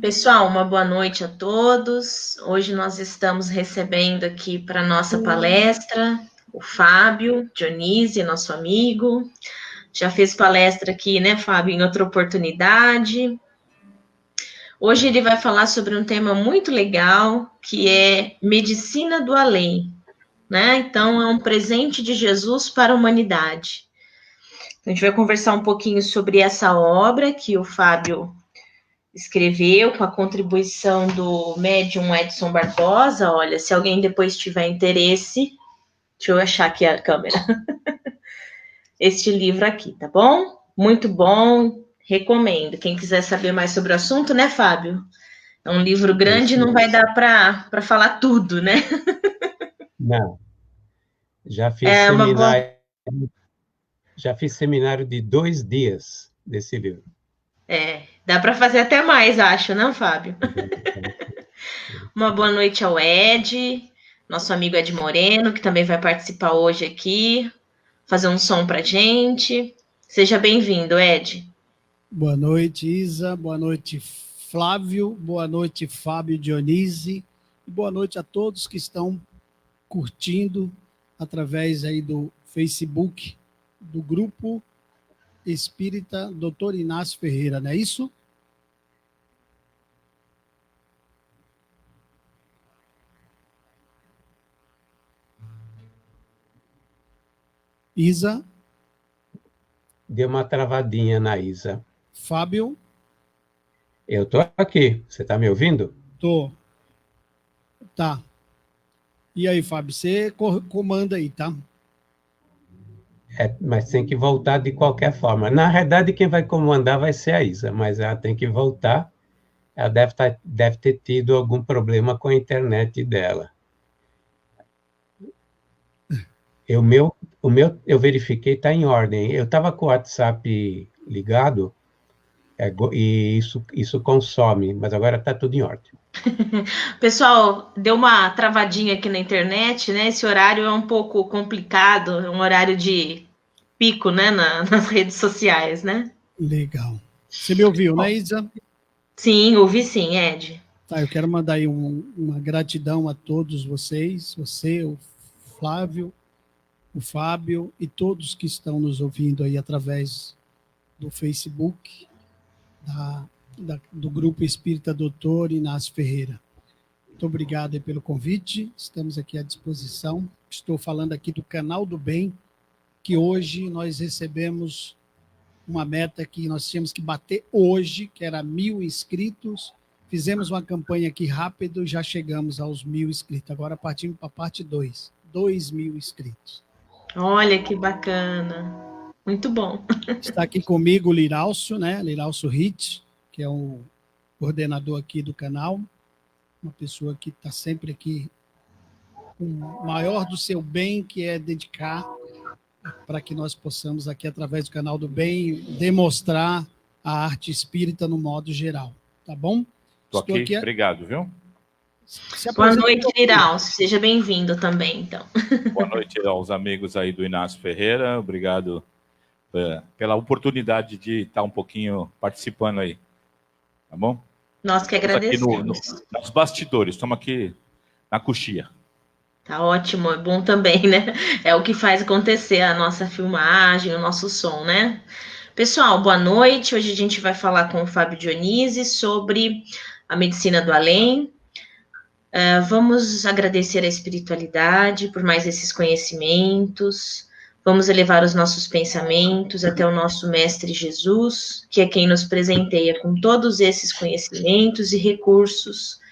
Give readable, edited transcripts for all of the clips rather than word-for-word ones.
Pessoal, uma boa noite a todos. Hoje nós estamos recebendo aqui para a nossa palestra o Fábio Dionísio, nosso amigo. Já fez palestra aqui, né, Fábio, em outra oportunidade. Hoje ele vai falar sobre um tema muito legal, que é medicina do além, né? Então, é um presente de Jesus para a humanidade. A gente vai conversar um pouquinho sobre essa obra que o Fábio escreveu, com a contribuição do médium Edson Barbosa. Olha, se alguém depois tiver interesse, deixa eu achar aqui a câmera. Este livro aqui, tá bom? Muito bom, recomendo. Quem quiser saber mais sobre o assunto, né, Fábio? É um livro grande, não vai dar para falar tudo, né? Não. Já fiz É uma boa... já fiz seminário de 2 dias desse livro. Dá para fazer até mais, acho, não, Fábio? Uma boa noite ao Ed, nosso amigo Ed Moreno, que também vai participar hoje aqui, fazer um som pra gente. Seja bem-vindo, Ed. Boa noite, Isa. Boa noite, Flávio. Boa noite, Fábio Dionísio. E boa noite a todos que estão curtindo através aí do Facebook do Grupo Espírita Dr. Inácio Ferreira, não é isso? Isa. Deu uma travadinha na Isa. Fábio. Eu estou aqui. Você está me ouvindo? Tô. Tá. E aí, Fábio, você comanda aí, tá? Mas tem que voltar de qualquer forma. Na realidade, quem vai comandar vai ser a Isa, mas ela tem que voltar. Ela deve ter tido algum problema com a internet dela. Eu verifiquei, está em ordem. Eu estava com o WhatsApp ligado, e isso consome, mas agora está tudo em ordem. Pessoal, deu uma travadinha aqui na internet, né? Esse horário é um pouco complicado, é um horário de pico, né? Nas redes sociais, né? Legal. Você me ouviu, né, Isa? Sim, ouvi sim, Ed. Tá, eu quero mandar aí uma gratidão a todos vocês, você, o Flávio, o Fábio e todos que estão nos ouvindo aí através do Facebook, do Grupo Espírita Doutor Inácio Ferreira. Muito obrigado aí pelo convite, estamos aqui à disposição. Estou falando aqui do Canal do Bem, que hoje nós recebemos uma meta que nós tínhamos que bater hoje, que era 1.000 inscritos. Fizemos uma campanha aqui rápido, já chegamos aos 1.000 inscritos. Agora partimos para a parte 2, 2.000 inscritos. Olha que bacana, muito bom. Está aqui comigo o Liralcio, né? Liralcio Ritz, que é o coordenador aqui do canal, uma pessoa que está sempre aqui com o maior do seu bem, que é dedicar para que nós possamos aqui, através do Canal do Bem, demonstrar a arte espírita no modo geral, tá bom? Estou aqui, obrigado, viu? Boa noite, Liralcio, seja bem-vindo também, então. Boa noite aos amigos aí do Inácio Ferreira, obrigado pela oportunidade de estar um pouquinho participando aí, tá bom? Nós que agradecemos. Aqui nos bastidores, estamos aqui na coxia. Tá ótimo, é bom também, né? É o que faz acontecer a nossa filmagem, o nosso som, né? Pessoal, boa noite. Hoje a gente vai falar com o Fábio Dionísio sobre a medicina do além. Vamos agradecer a espiritualidade por mais esses conhecimentos. Vamos elevar os nossos pensamentos até o nosso Mestre Jesus, que é quem nos presenteia com todos esses conhecimentos e recursos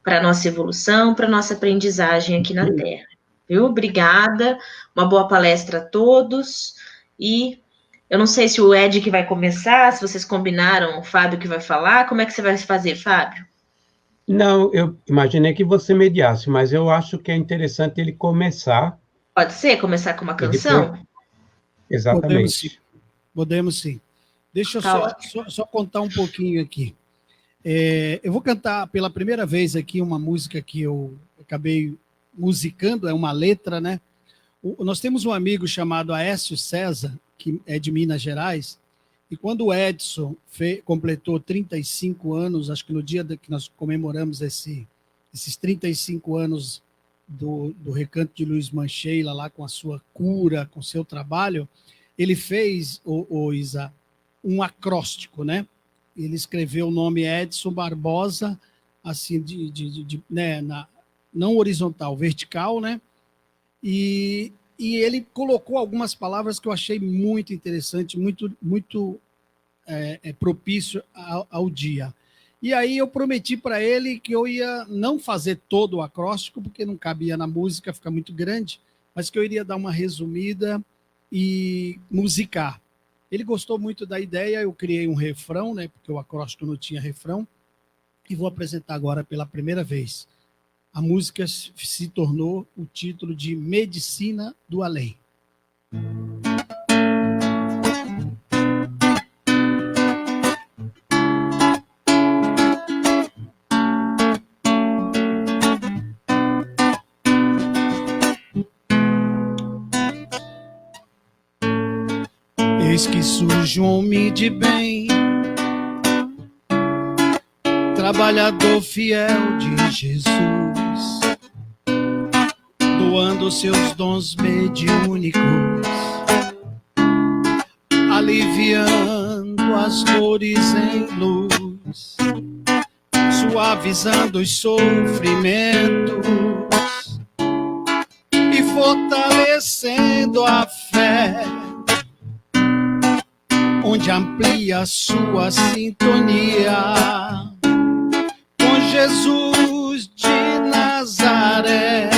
para a nossa evolução, para a nossa aprendizagem aqui na Terra. Viu? Obrigada, uma boa palestra a todos, e eu não sei se o Ed que vai começar, se vocês combinaram o Fábio que vai falar, como é que você vai fazer, Fábio? Não, eu imaginei que você mediasse, mas eu acho que é interessante ele começar. Pode ser? Começar com uma canção? Depois... Exatamente. Podemos sim. Deixa eu só contar um pouquinho aqui. Eu vou cantar pela primeira vez aqui uma música que eu acabei musicando, é uma letra, né? Nós temos um amigo chamado Aécio César, que é de Minas Gerais. E quando o Edson completou 35 anos, acho que no dia que nós comemoramos esses 35 anos do Recanto de Luiz Mancheila, lá com a sua cura, com o seu trabalho, ele fez, Isa, um acróstico, né? Ele escreveu o nome Edson Barbosa, assim, né, não horizontal, vertical, né? E ele colocou algumas palavras que eu achei muito interessante, muito propício ao dia. E aí eu prometi para ele que eu ia não fazer todo o acróstico, porque não cabia na música, fica muito grande, mas que eu iria dar uma resumida e musicar. Ele gostou muito da ideia, eu criei um refrão, né, porque o acróstico não tinha refrão, e vou apresentar agora pela primeira vez. A música se tornou o título de Medicina do Além. Eis que surge um homem de bem, trabalhador fiel de Jesus, doando seus dons mediúnicos, aliviando as dores em luz, suavizando os sofrimentos e fortalecendo a fé, onde amplia sua sintonia com Jesus de Nazaré.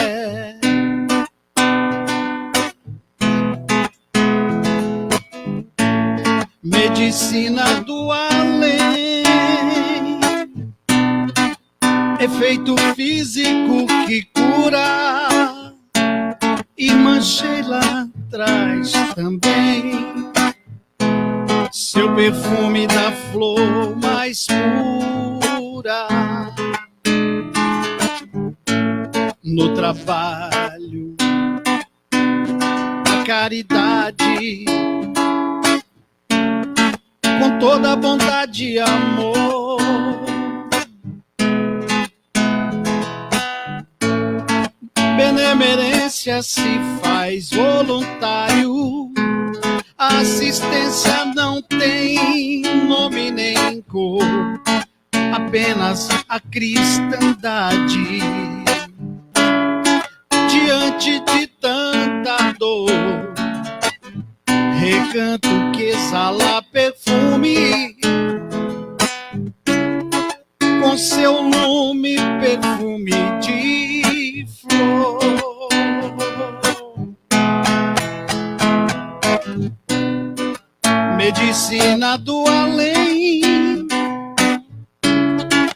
Medicina do além, efeito físico que cura, Irmã Sheila traz também seu perfume da flor mais pura. No trabalho, a caridade, com toda a bondade e amor, benemerência se faz voluntário. A assistência não tem nome nem cor, apenas a cristandade. Diante de tanta dor, recanto que exala perfume, com seu lume perfume de flor. Medicina do além,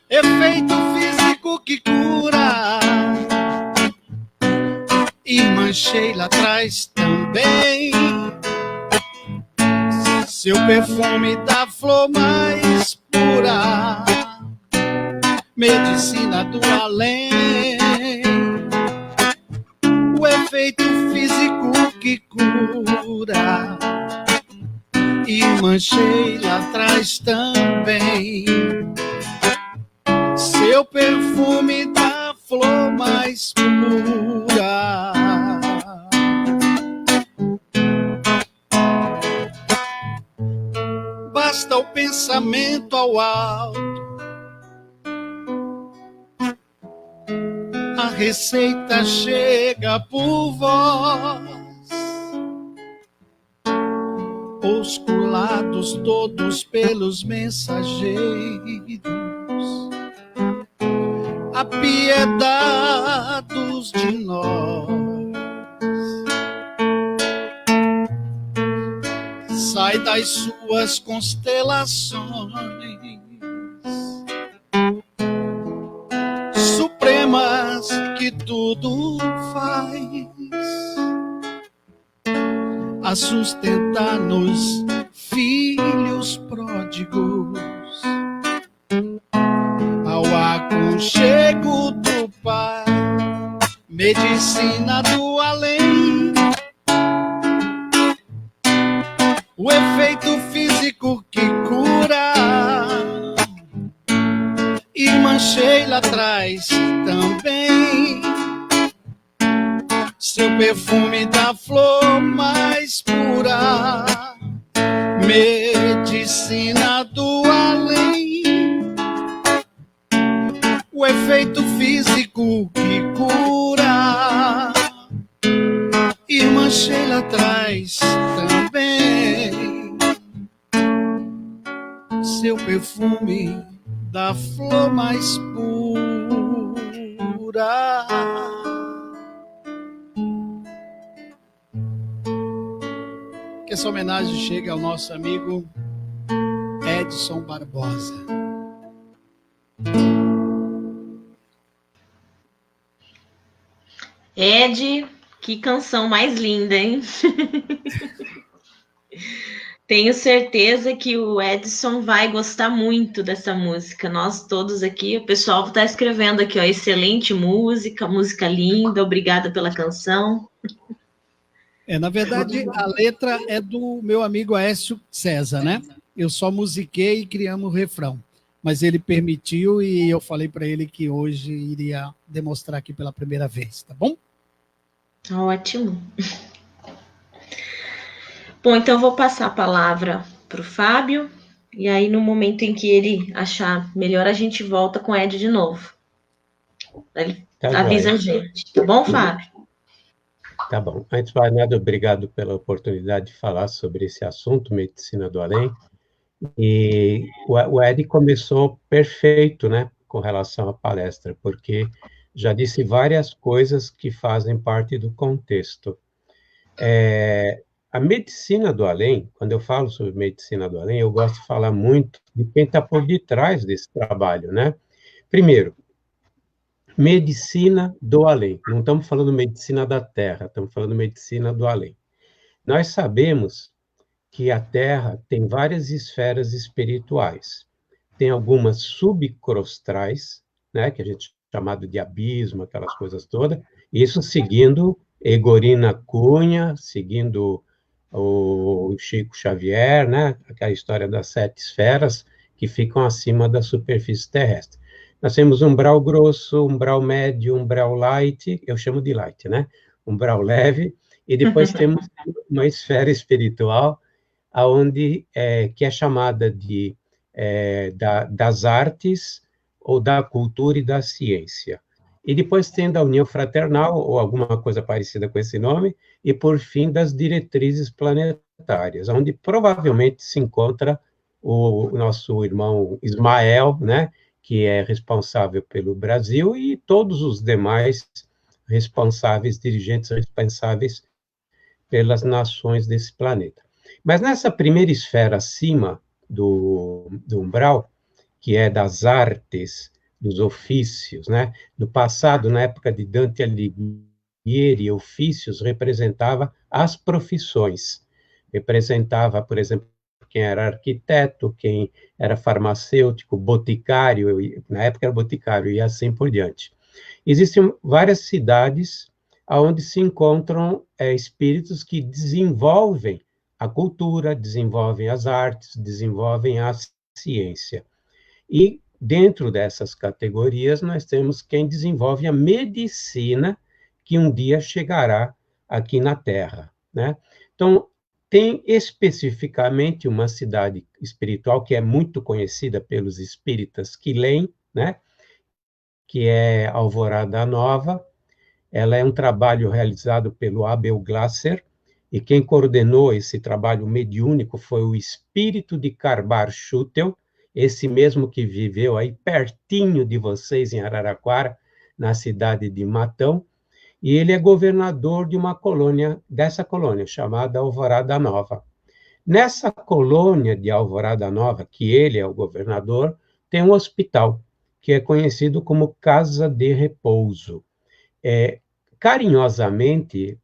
efeito físico que cura, Irmã Sheila traz também seu perfume da flor mais pura. Medicina do além, o efeito físico que cura, Irmã Sheila traz também seu perfume da flor mais pura. Basta o pensamento ao alto, a receita chega por voz. Osculados todos pelos mensageiros, apiedados de nós, sai das suas constelações supremas que tudo faz a sustentar-nos, filhos pródigos, ao aconchego do Pai. Medicina do além, o efeito físico que Sheila traz também seu perfume da flor mais pura, medicina do além, o efeito físico que cura. Irmã Sheila traz também seu perfume da flor mais pura. Que essa homenagem chegue ao nosso amigo Edson Barbosa. Ed, que canção mais linda, hein? Tenho certeza que o Edson vai gostar muito dessa música. Nós todos aqui, o pessoal está escrevendo aqui, ó, excelente música, música linda, obrigada pela canção. Na verdade, a letra é do meu amigo Aécio César, né? Eu só musiquei e criamos o refrão. Mas ele permitiu e eu falei para ele que hoje iria demonstrar aqui pela primeira vez, tá bom? Ótimo. Bom, então eu vou passar a palavra para o Fábio, e aí no momento em que ele achar melhor, a gente volta com o Ed de novo. Ele avisa a gente, tá bom, Fábio? Tá bom. Antes de mais nada, obrigado pela oportunidade de falar sobre esse assunto, Medicina do Além. E o Ed começou perfeito, né, com relação à palestra, porque já disse várias coisas que fazem parte do contexto. A medicina do além, quando eu falo sobre medicina do além, eu gosto de falar muito de quem está por detrás desse trabalho, né? Primeiro, medicina do além. Não estamos falando medicina da Terra, estamos falando medicina do além. Nós sabemos que a Terra tem várias esferas espirituais. Tem algumas subcrostrais, né, que a gente chamado de abismo, aquelas coisas todas, isso seguindo Egorina Cunha, seguindo o Chico Xavier, né, aquela história das 7 esferas que ficam acima da superfície terrestre. Nós temos umbral grosso, umbral médio, umbral light, eu chamo de light, né, umbral leve, e depois temos uma esfera espiritual, aonde que é chamada de das artes, ou da cultura e da ciência. E depois tem da união fraternal, ou alguma coisa parecida com esse nome, e, por fim, das diretrizes planetárias, onde provavelmente se encontra o nosso irmão Ismael, né, que é responsável pelo Brasil, e todos os demais responsáveis, dirigentes responsáveis pelas nações desse planeta. Mas nessa primeira esfera acima do umbral, que é das artes, dos ofícios, né? No passado, na época de Dante Alighieri, ofícios representava as profissões. Representava, por exemplo, quem era arquiteto, quem era farmacêutico, boticário, na época era boticário, e assim por diante. Existem várias cidades onde se encontram espíritos que desenvolvem a cultura, desenvolvem as artes, desenvolvem a ciência. E, dentro dessas categorias, nós temos quem desenvolve a medicina, que um dia chegará aqui na Terra, né? Então, tem especificamente uma cidade espiritual que é muito conhecida pelos espíritas que leem, né? Que é Alvorada Nova. Ela é um trabalho realizado pelo Abel Glasser, e quem coordenou esse trabalho mediúnico foi o espírito de Karbar Schutel, esse mesmo que viveu aí pertinho de vocês, em Araraquara, na cidade de Matão, e ele é governador de uma colônia, dessa colônia, chamada Alvorada Nova. Nessa colônia de Alvorada Nova, que ele é o governador, tem um hospital, que é conhecido como Casa de Repouso. Carinhosamente,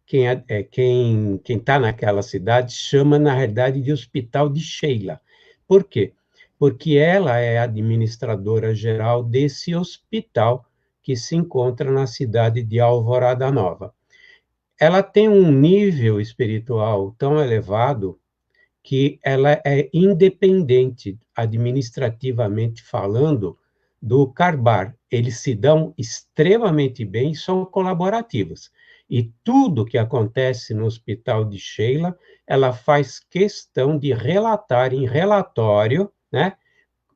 quem está naquela cidade chama, na realidade, de Hospital de Sheila. Por quê? Porque ela é administradora geral desse hospital que se encontra na cidade de Alvorada Nova. Ela tem um nível espiritual tão elevado que ela é independente, administrativamente falando, do Carbar. Eles se dão extremamente bem e são colaborativos. E tudo que acontece no Hospital de Sheila, ela faz questão de relatar em relatório, né,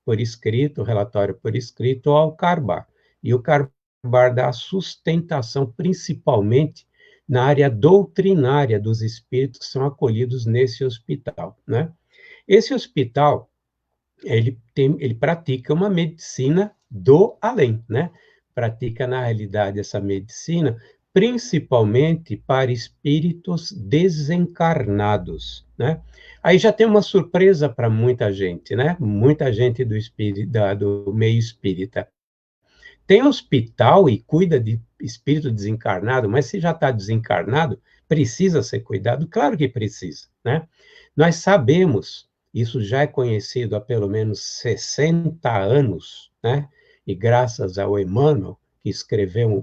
por escrito, relatório por escrito, ao Carbar. E o Carbar dá sustentação, principalmente na área doutrinária dos espíritos que são acolhidos nesse hospital, né? Esse hospital, ele pratica uma medicina do além, né? Pratica, na realidade, essa medicina principalmente para espíritos desencarnados, né? Aí já tem uma surpresa para muita gente, né? Muita gente do meio espírita. Tem hospital e cuida de espírito desencarnado, mas se já está desencarnado, precisa ser cuidado? Claro que precisa, né? Nós sabemos, isso já é conhecido há pelo menos 60 anos, né? E graças ao Emmanuel,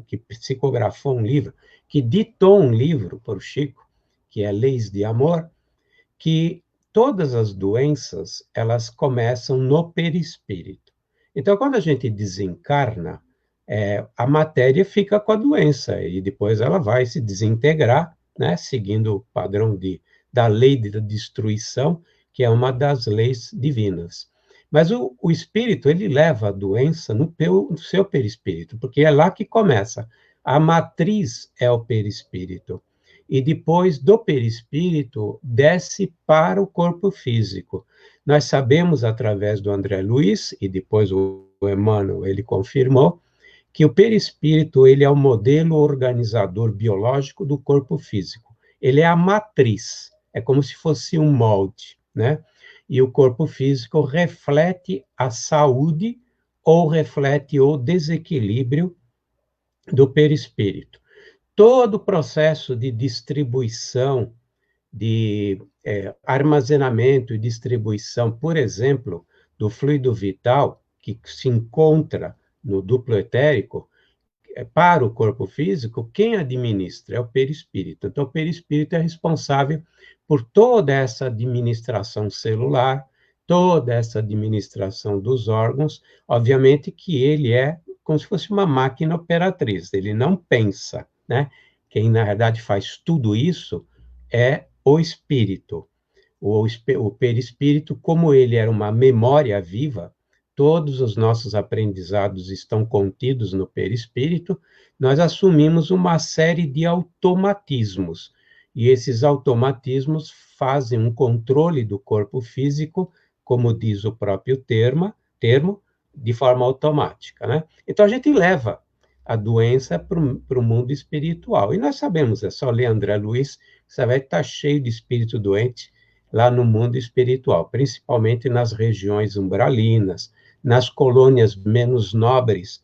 que psicografou um livro, que ditou um livro para o Chico, que é Leis de Amor, que todas as doenças, elas começam no perispírito. Então, quando a gente desencarna, a matéria fica com a doença, e depois ela vai se desintegrar, né, seguindo o padrão da lei da destruição, que é uma das leis divinas. Mas o espírito, ele leva a doença no seu perispírito, porque é lá que começa. A matriz é o perispírito. E depois do perispírito, desce para o corpo físico. Nós sabemos, através do André Luiz, e depois o Emmanuel, ele confirmou, que o perispírito, ele é o modelo organizador biológico do corpo físico. Ele é a matriz, é como se fosse um molde, né? E o corpo físico reflete a saúde ou reflete o desequilíbrio do perispírito. Todo o processo de distribuição, de armazenamento e distribuição, por exemplo, do fluido vital, que se encontra no duplo etérico, para o corpo físico, quem administra é o perispírito. Então, o perispírito é responsável por toda essa administração celular, toda essa administração dos órgãos. Obviamente que ele é como se fosse uma máquina operatriz, ele não pensa, né? Quem, na verdade, faz tudo isso é o espírito. O perispírito, como ele era uma memória viva, todos os nossos aprendizados estão contidos no perispírito, nós assumimos uma série de automatismos, e esses automatismos fazem um controle do corpo físico, como diz o próprio termo, de forma automática, né? Então, a gente leva a doença para o mundo espiritual, e nós sabemos, é só ler André Luiz, você vai estar cheio de espírito doente lá no mundo espiritual, principalmente nas regiões umbralinas, nas colônias menos nobres,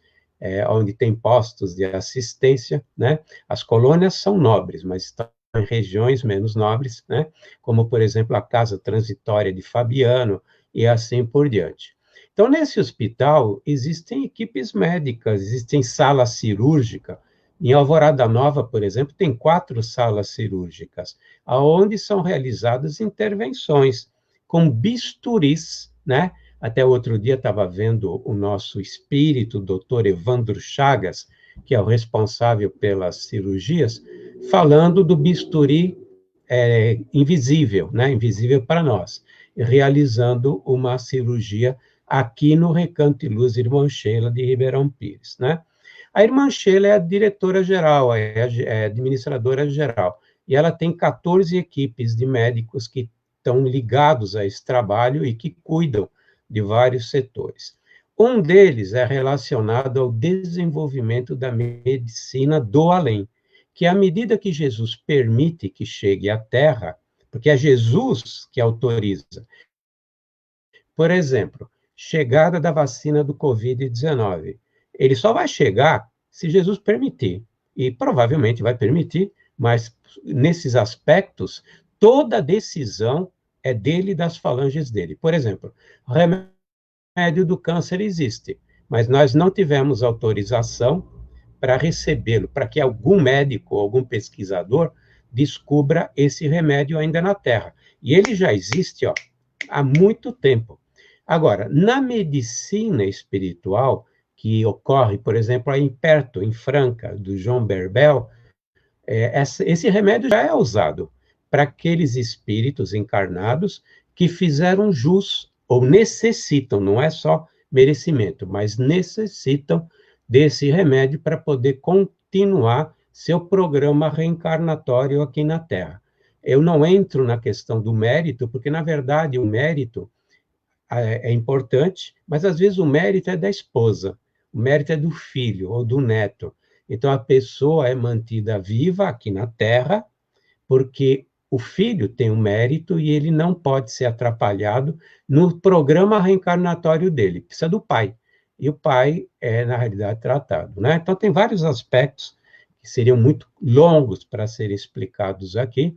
onde tem postos de assistência, né? As colônias são nobres, mas estão em regiões menos nobres, né? Como, por exemplo, a Casa Transitória de Fabiano, e assim por diante. Então, nesse hospital, existem equipes médicas, existem salas cirúrgicas. Em Alvorada Nova, por exemplo, tem 4 salas cirúrgicas, onde são realizadas intervenções com bisturis, né? Até outro dia estava vendo o nosso espírito, o doutor Evandro Chagas, que é o responsável pelas cirurgias, falando do bisturi invisível, né? Invisível para nós, realizando uma cirurgia aqui no Recanto de Luz Irmã Sheila de Ribeirão Pires, né? A Irmã Sheila é a diretora-geral, é a administradora-geral, e ela tem 14 equipes de médicos que estão ligados a esse trabalho e que cuidam de vários setores. Um deles é relacionado ao desenvolvimento da medicina do além, que à medida que Jesus permite que chegue à Terra, porque é Jesus que autoriza. Por exemplo, chegada da vacina do Covid-19. Ele só vai chegar se Jesus permitir, e provavelmente vai permitir, mas nesses aspectos, toda decisão é dele e das falanges dele. Por exemplo, o remédio do câncer existe, mas nós não tivemos autorização para recebê-lo, para que algum médico ou algum pesquisador descubra esse remédio ainda na Terra. E ele já existe, há muito tempo. Agora, na medicina espiritual, que ocorre, por exemplo, aí perto, em Franca, do João Berbel, esse remédio já é usado para aqueles espíritos encarnados que fizeram jus, ou necessitam, não é só merecimento, mas necessitam desse remédio para poder continuar seu programa reencarnatório aqui na Terra. Eu não entro na questão do mérito, porque, na verdade, o mérito é importante, mas, às vezes, o mérito é da esposa, o mérito é do filho ou do neto. Então, a pessoa é mantida viva aqui na Terra, porque o filho tem um mérito e ele não pode ser atrapalhado no programa reencarnatório dele, precisa do pai. E o pai é, na realidade, tratado, né? Então, tem vários aspectos que seriam muito longos para serem explicados aqui,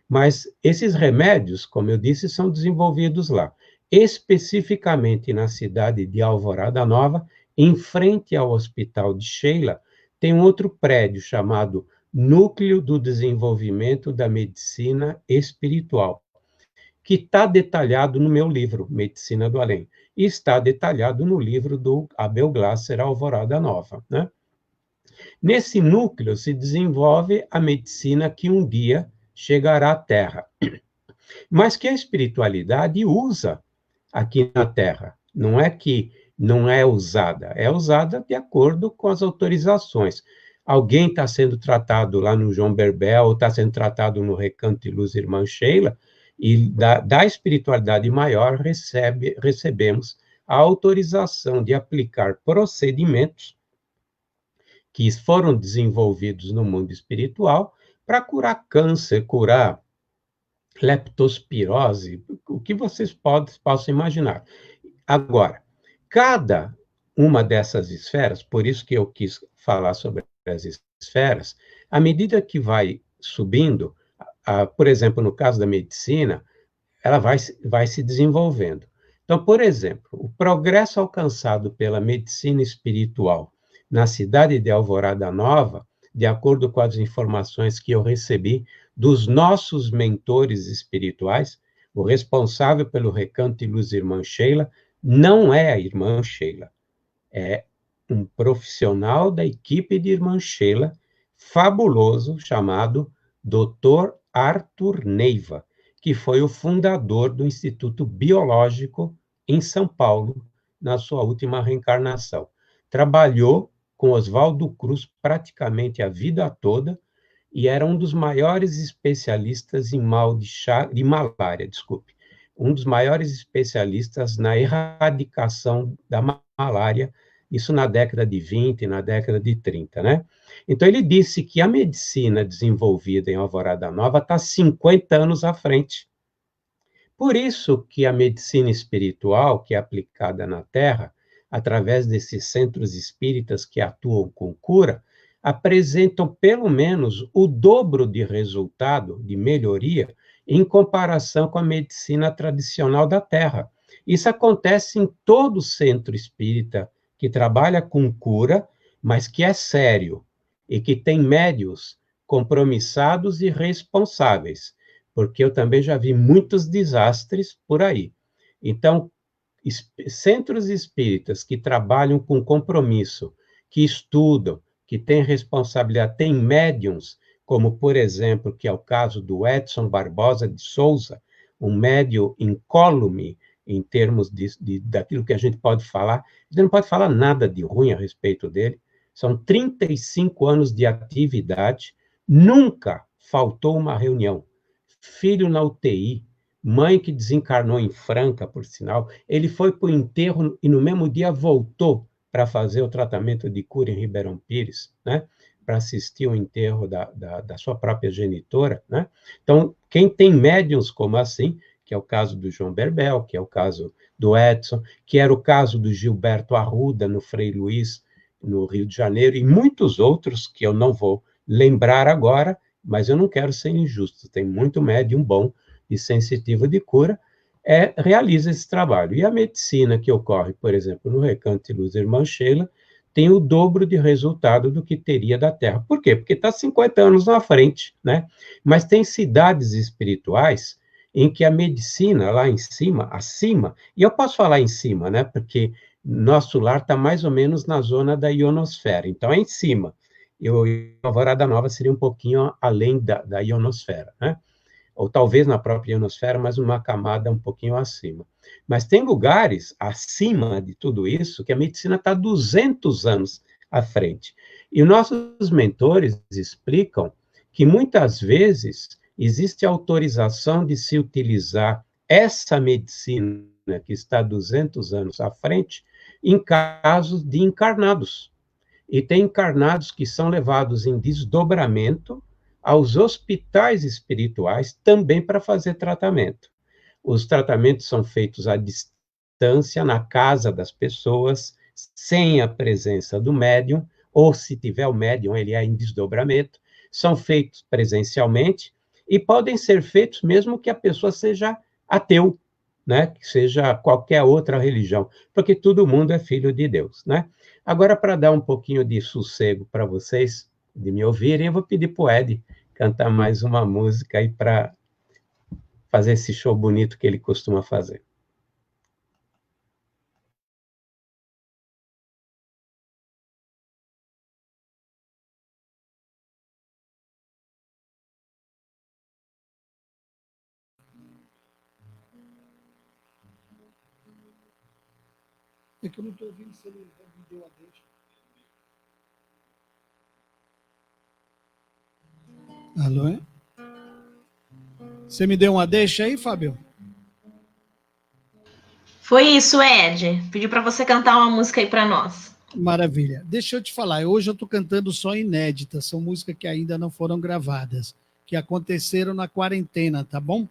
mas esses remédios, como eu disse, são desenvolvidos lá, especificamente na cidade de Alvorada Nova, em frente ao Hospital de Sheila, tem um outro prédio chamado Núcleo do Desenvolvimento da Medicina Espiritual, que está detalhado no meu livro, Medicina do Além, e está detalhado no livro do Abel Glasser, Alvorada Nova, né? Nesse núcleo se desenvolve a medicina que um dia chegará à Terra, mas que a espiritualidade usa aqui na Terra. Não é que não é usada de acordo com as autorizações. Alguém está sendo tratado lá no João Berbel, ou está sendo tratado no Recanto de Luz Irmã Sheila, e da espiritualidade maior recebemos a autorização de aplicar procedimentos que foram desenvolvidos no mundo espiritual para curar câncer, curar leptospirose, o que vocês possam imaginar. Agora, cada uma dessas esferas, por isso que eu quis falar sobre as esferas, à medida que vai subindo, por exemplo, no caso da medicina, ela vai se desenvolvendo. Então, por exemplo, o progresso alcançado pela medicina espiritual na cidade de Alvorada Nova, de acordo com as informações que eu recebi dos nossos mentores espirituais, o responsável pelo Recanto de Luz Irmã Sheila não é a Irmã Sheila, é um profissional da equipe de Irmã Sheila, fabuloso, chamado Dr. Arthur Neiva, que foi o fundador do Instituto Biológico em São Paulo, na sua última reencarnação. Trabalhou com Oswaldo Cruz praticamente a vida toda e era um dos maiores especialistas em mal de malária, um dos maiores especialistas na erradicação da malária, isso na década de 20, na década de 30, né? Então, ele disse que a medicina desenvolvida em Alvorada Nova está 50 anos à frente. Por isso que a medicina espiritual, que é aplicada na Terra, através desses centros espíritas que atuam com cura, apresentam pelo menos o dobro de resultado, de melhoria, em comparação com a medicina tradicional da Terra. Isso acontece em todo centro espírita que trabalha com cura, mas que é sério e que tem médios compromissados e responsáveis, porque eu também já vi muitos desastres por aí. Então, centros espíritas que trabalham com compromisso, que estudam, que têm responsabilidade, têm médiums, como, por exemplo, que é o caso do Edson Barbosa de Souza, um médium incólume em termos daquilo que a gente pode falar. A gente não pode falar nada de ruim a respeito dele. São 35 anos de atividade, nunca faltou uma reunião. Filho na UTI, mãe que desencarnou em Franca, por sinal, ele foi para o enterro e no mesmo dia voltou para fazer o tratamento de cura em Ribeirão Pires, né? Para assistir o enterro da sua própria genitora, né? Então, quem tem médiums como assim, que é o caso do João Berbel, que é o caso do Edson, que era o caso do Gilberto Arruda, no Frei Luís, no Rio de Janeiro, e muitos outros que eu não vou lembrar agora, mas eu não quero ser injusto, tem muito médium bom e sensitivo de cura, realiza esse trabalho. E a medicina que ocorre, por exemplo, no Recanto de Luz Irmã Sheila, tem o dobro de resultado do que teria da Terra. Por quê? Porque está 50 anos na frente, né? Mas tem cidades espirituais em que a medicina lá em cima, acima, e eu posso falar em cima, né? Porque Nosso lar está mais ou menos na zona da ionosfera, então é em cima. E Alvorada Nova seria um pouquinho além da ionosfera, né? Ou talvez na própria ionosfera, mas uma camada um pouquinho acima. Mas tem lugares acima de tudo isso que a medicina está 200 anos à frente. E nossos mentores explicam que muitas vezes existe autorização de se utilizar essa medicina que está 200 anos à frente em casos de encarnados. E tem encarnados que são levados em desdobramento aos hospitais espirituais também para fazer tratamento. Os tratamentos são feitos à distância, na casa das pessoas, sem a presença do médium, ou se tiver o médium, ele é em desdobramento, são feitos presencialmente e podem ser feitos mesmo que a pessoa seja ateu, né? Que seja qualquer outra religião, porque todo mundo é filho de Deus, né? Agora, para dar um pouquinho de sossego para vocês, de me ouvirem, eu vou pedir para o Ed cantar mais uma música aí para fazer esse show bonito que ele costuma fazer. É que eu não estou ouvindo se ele me deu a deixa. Alô, é? Você me deu uma deixa aí, Fábio? Foi isso, Ed. Pediu para você cantar uma música aí para nós. Maravilha. Deixa eu te falar, hoje eu estou cantando só inéditas, são músicas que ainda não foram gravadas, que aconteceram na quarentena, tá bom?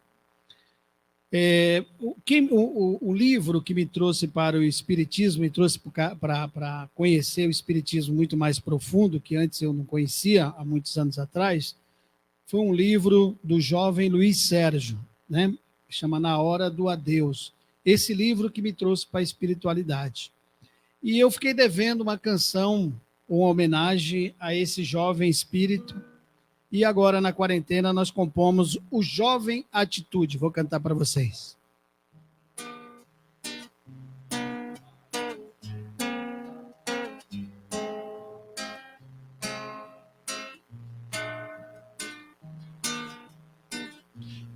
O livro que me trouxe para o Espiritismo, me trouxe para conhecer o Espiritismo muito mais profundo, que antes eu não conhecia, há muitos anos atrás, foi um livro do jovem Luiz Sérgio, né? Chama Na Hora do Adeus. Esse livro que me trouxe para a espiritualidade. E eu fiquei devendo uma canção, uma homenagem a esse jovem espírito. E agora, na quarentena, nós compomos o Jovem Atitude. Vou cantar para vocês.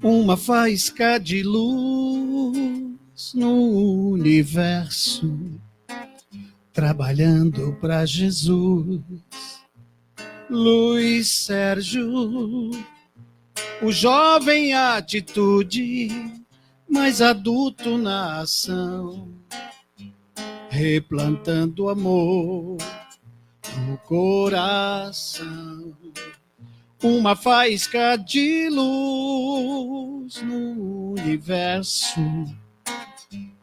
Uma faísca de luz no universo, trabalhando para Jesus. Luiz Sérgio, o jovem atitude, mais adulto na ação, replantando amor no coração. Uma faísca de luz no universo,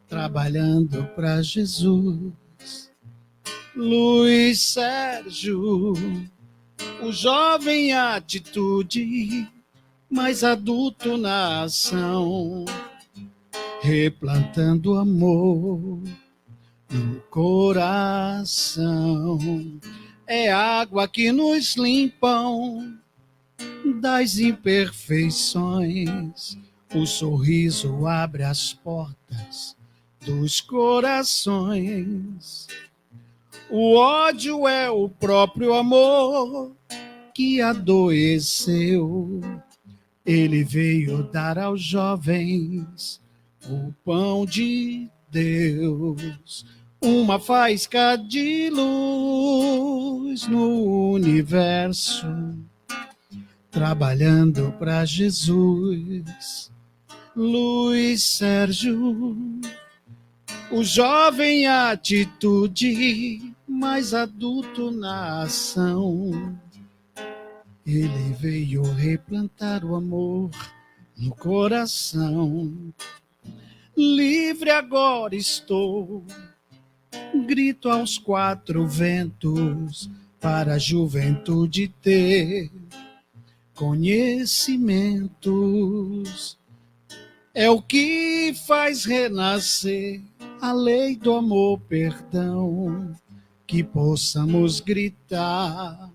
trabalhando para Jesus. Luiz Sérgio, o jovem atitude, mais adulto na ação, replantando amor no coração. É água que nos limpam das imperfeições. O sorriso abre as portas dos corações. O ódio é o próprio amor que adoeceu. Ele veio dar aos jovens o pão de Deus. Uma faísca de luz no universo, trabalhando para Jesus. Luiz Sérgio, o jovem atitude, mais adulto na ação. Ele veio replantar o amor no coração. Livre agora estou, grito aos quatro ventos, para a juventude ter conhecimentos. É o que faz renascer a lei do amor, perdão, que possamos gritar: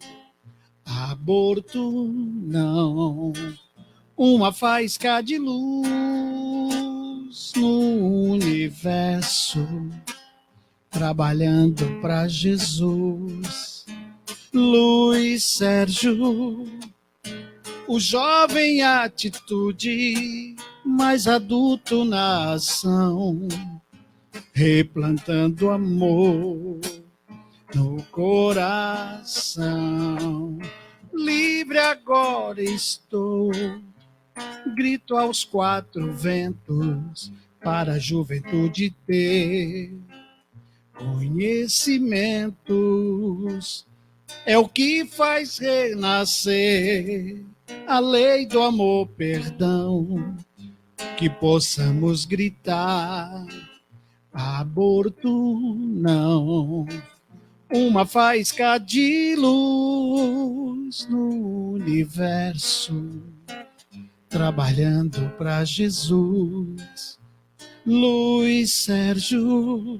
aborto não. Uma faísca de luz no universo, trabalhando para Jesus. Luiz Sérgio, o jovem atitude, mais adulto na ação, replantando amor no coração. Livre agora estou, grito aos quatro ventos, para a juventude ter conhecimentos. É o que faz renascer a lei do amor, perdão, que possamos gritar: aborto não. Uma faísca de luz no universo, trabalhando para Jesus. Luiz Sérgio,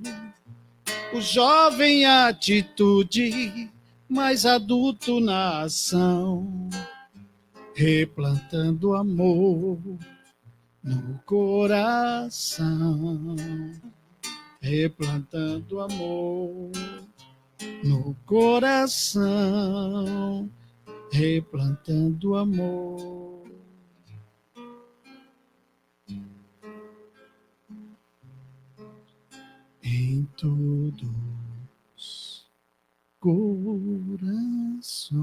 o jovem atitude, mais adulto na ação, replantando amor no coração, replantando amor no coração, replantando amor. Em todos os corações.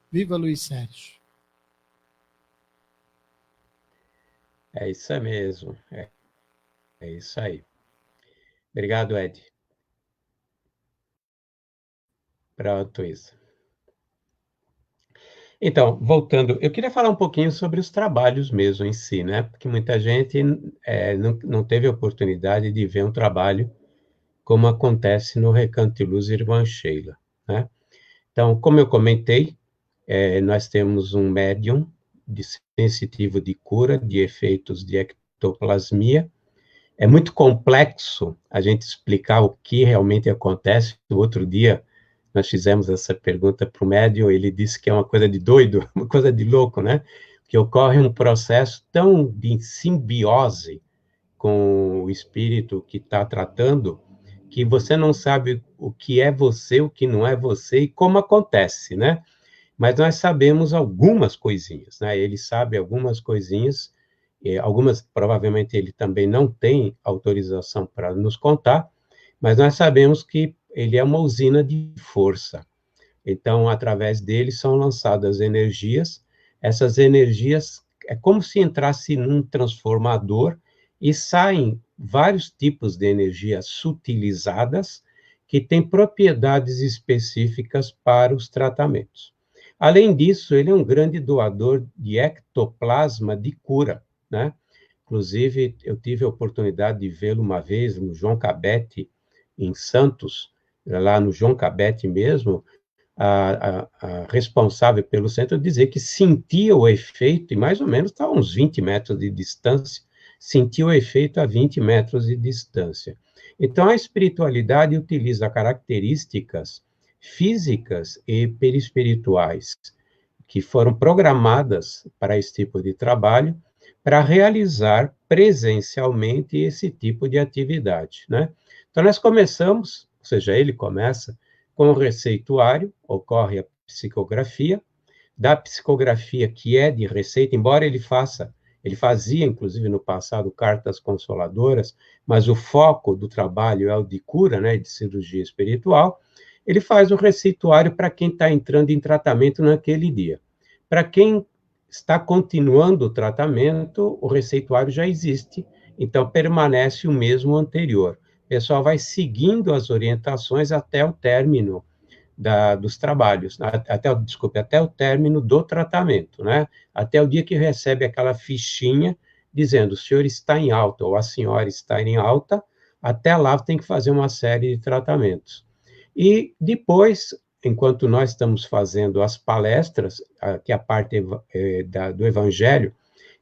Viva Luiz Sérgio. É isso mesmo. É isso aí. Obrigado, Ed. Pronto, isso. Então, voltando, eu queria falar um pouquinho sobre os trabalhos mesmo em si, né? Porque muita gente não teve a oportunidade de ver um trabalho como acontece no Recanto de Luz Irmã Sheila, né? Então, como eu comentei, nós temos um médium sensitivo de cura de efeitos de ectoplasmia. É muito complexo a gente explicar o que realmente acontece. O outro dia, nós fizemos essa pergunta para o médium, ele disse que é uma coisa de doido, uma coisa de louco, né? Que ocorre um processo tão de simbiose com o espírito que está tratando, que você não sabe o que é você, o que não é você e como acontece, né? Mas nós sabemos algumas coisinhas, né? Ele sabe algumas coisinhas, algumas provavelmente ele também não tem autorização para nos contar, mas nós sabemos que ele é uma usina de força. Então, através dele são lançadas energias, essas energias é como se entrasse num transformador e saem vários tipos de energias sutilizadas que têm propriedades específicas para os tratamentos. Além disso, ele é um grande doador de ectoplasma de cura, né? Inclusive, eu tive a oportunidade de vê-lo uma vez no João Cabete, em Santos, lá no João Cabete mesmo, a responsável pelo centro dizer que sentia o efeito, e mais ou menos está a uns 20 metros de distância, sentia o efeito a 20 metros de distância. Então, a espiritualidade utiliza características físicas e perispirituais que foram programadas para esse tipo de trabalho, para realizar presencialmente esse tipo de atividade, né? Então, nós começamos, ou seja, ele começa com o receituário, ocorre a psicografia, da psicografia que é de receita, embora ele fazia, inclusive, no passado, cartas consoladoras, mas o foco do trabalho é o de cura, né, de cirurgia espiritual, ele faz o receituário para quem está entrando em tratamento naquele dia. Para quem está continuando o tratamento, o receituário já existe, então permanece o mesmo anterior. O pessoal vai seguindo as orientações até o término dos trabalhos, até o término do tratamento, né? Até o dia que recebe aquela fichinha dizendo o senhor está em alta ou a senhora está em alta, até lá tem que fazer uma série de tratamentos. E depois, enquanto nós estamos fazendo as palestras, que é a parte do Evangelho,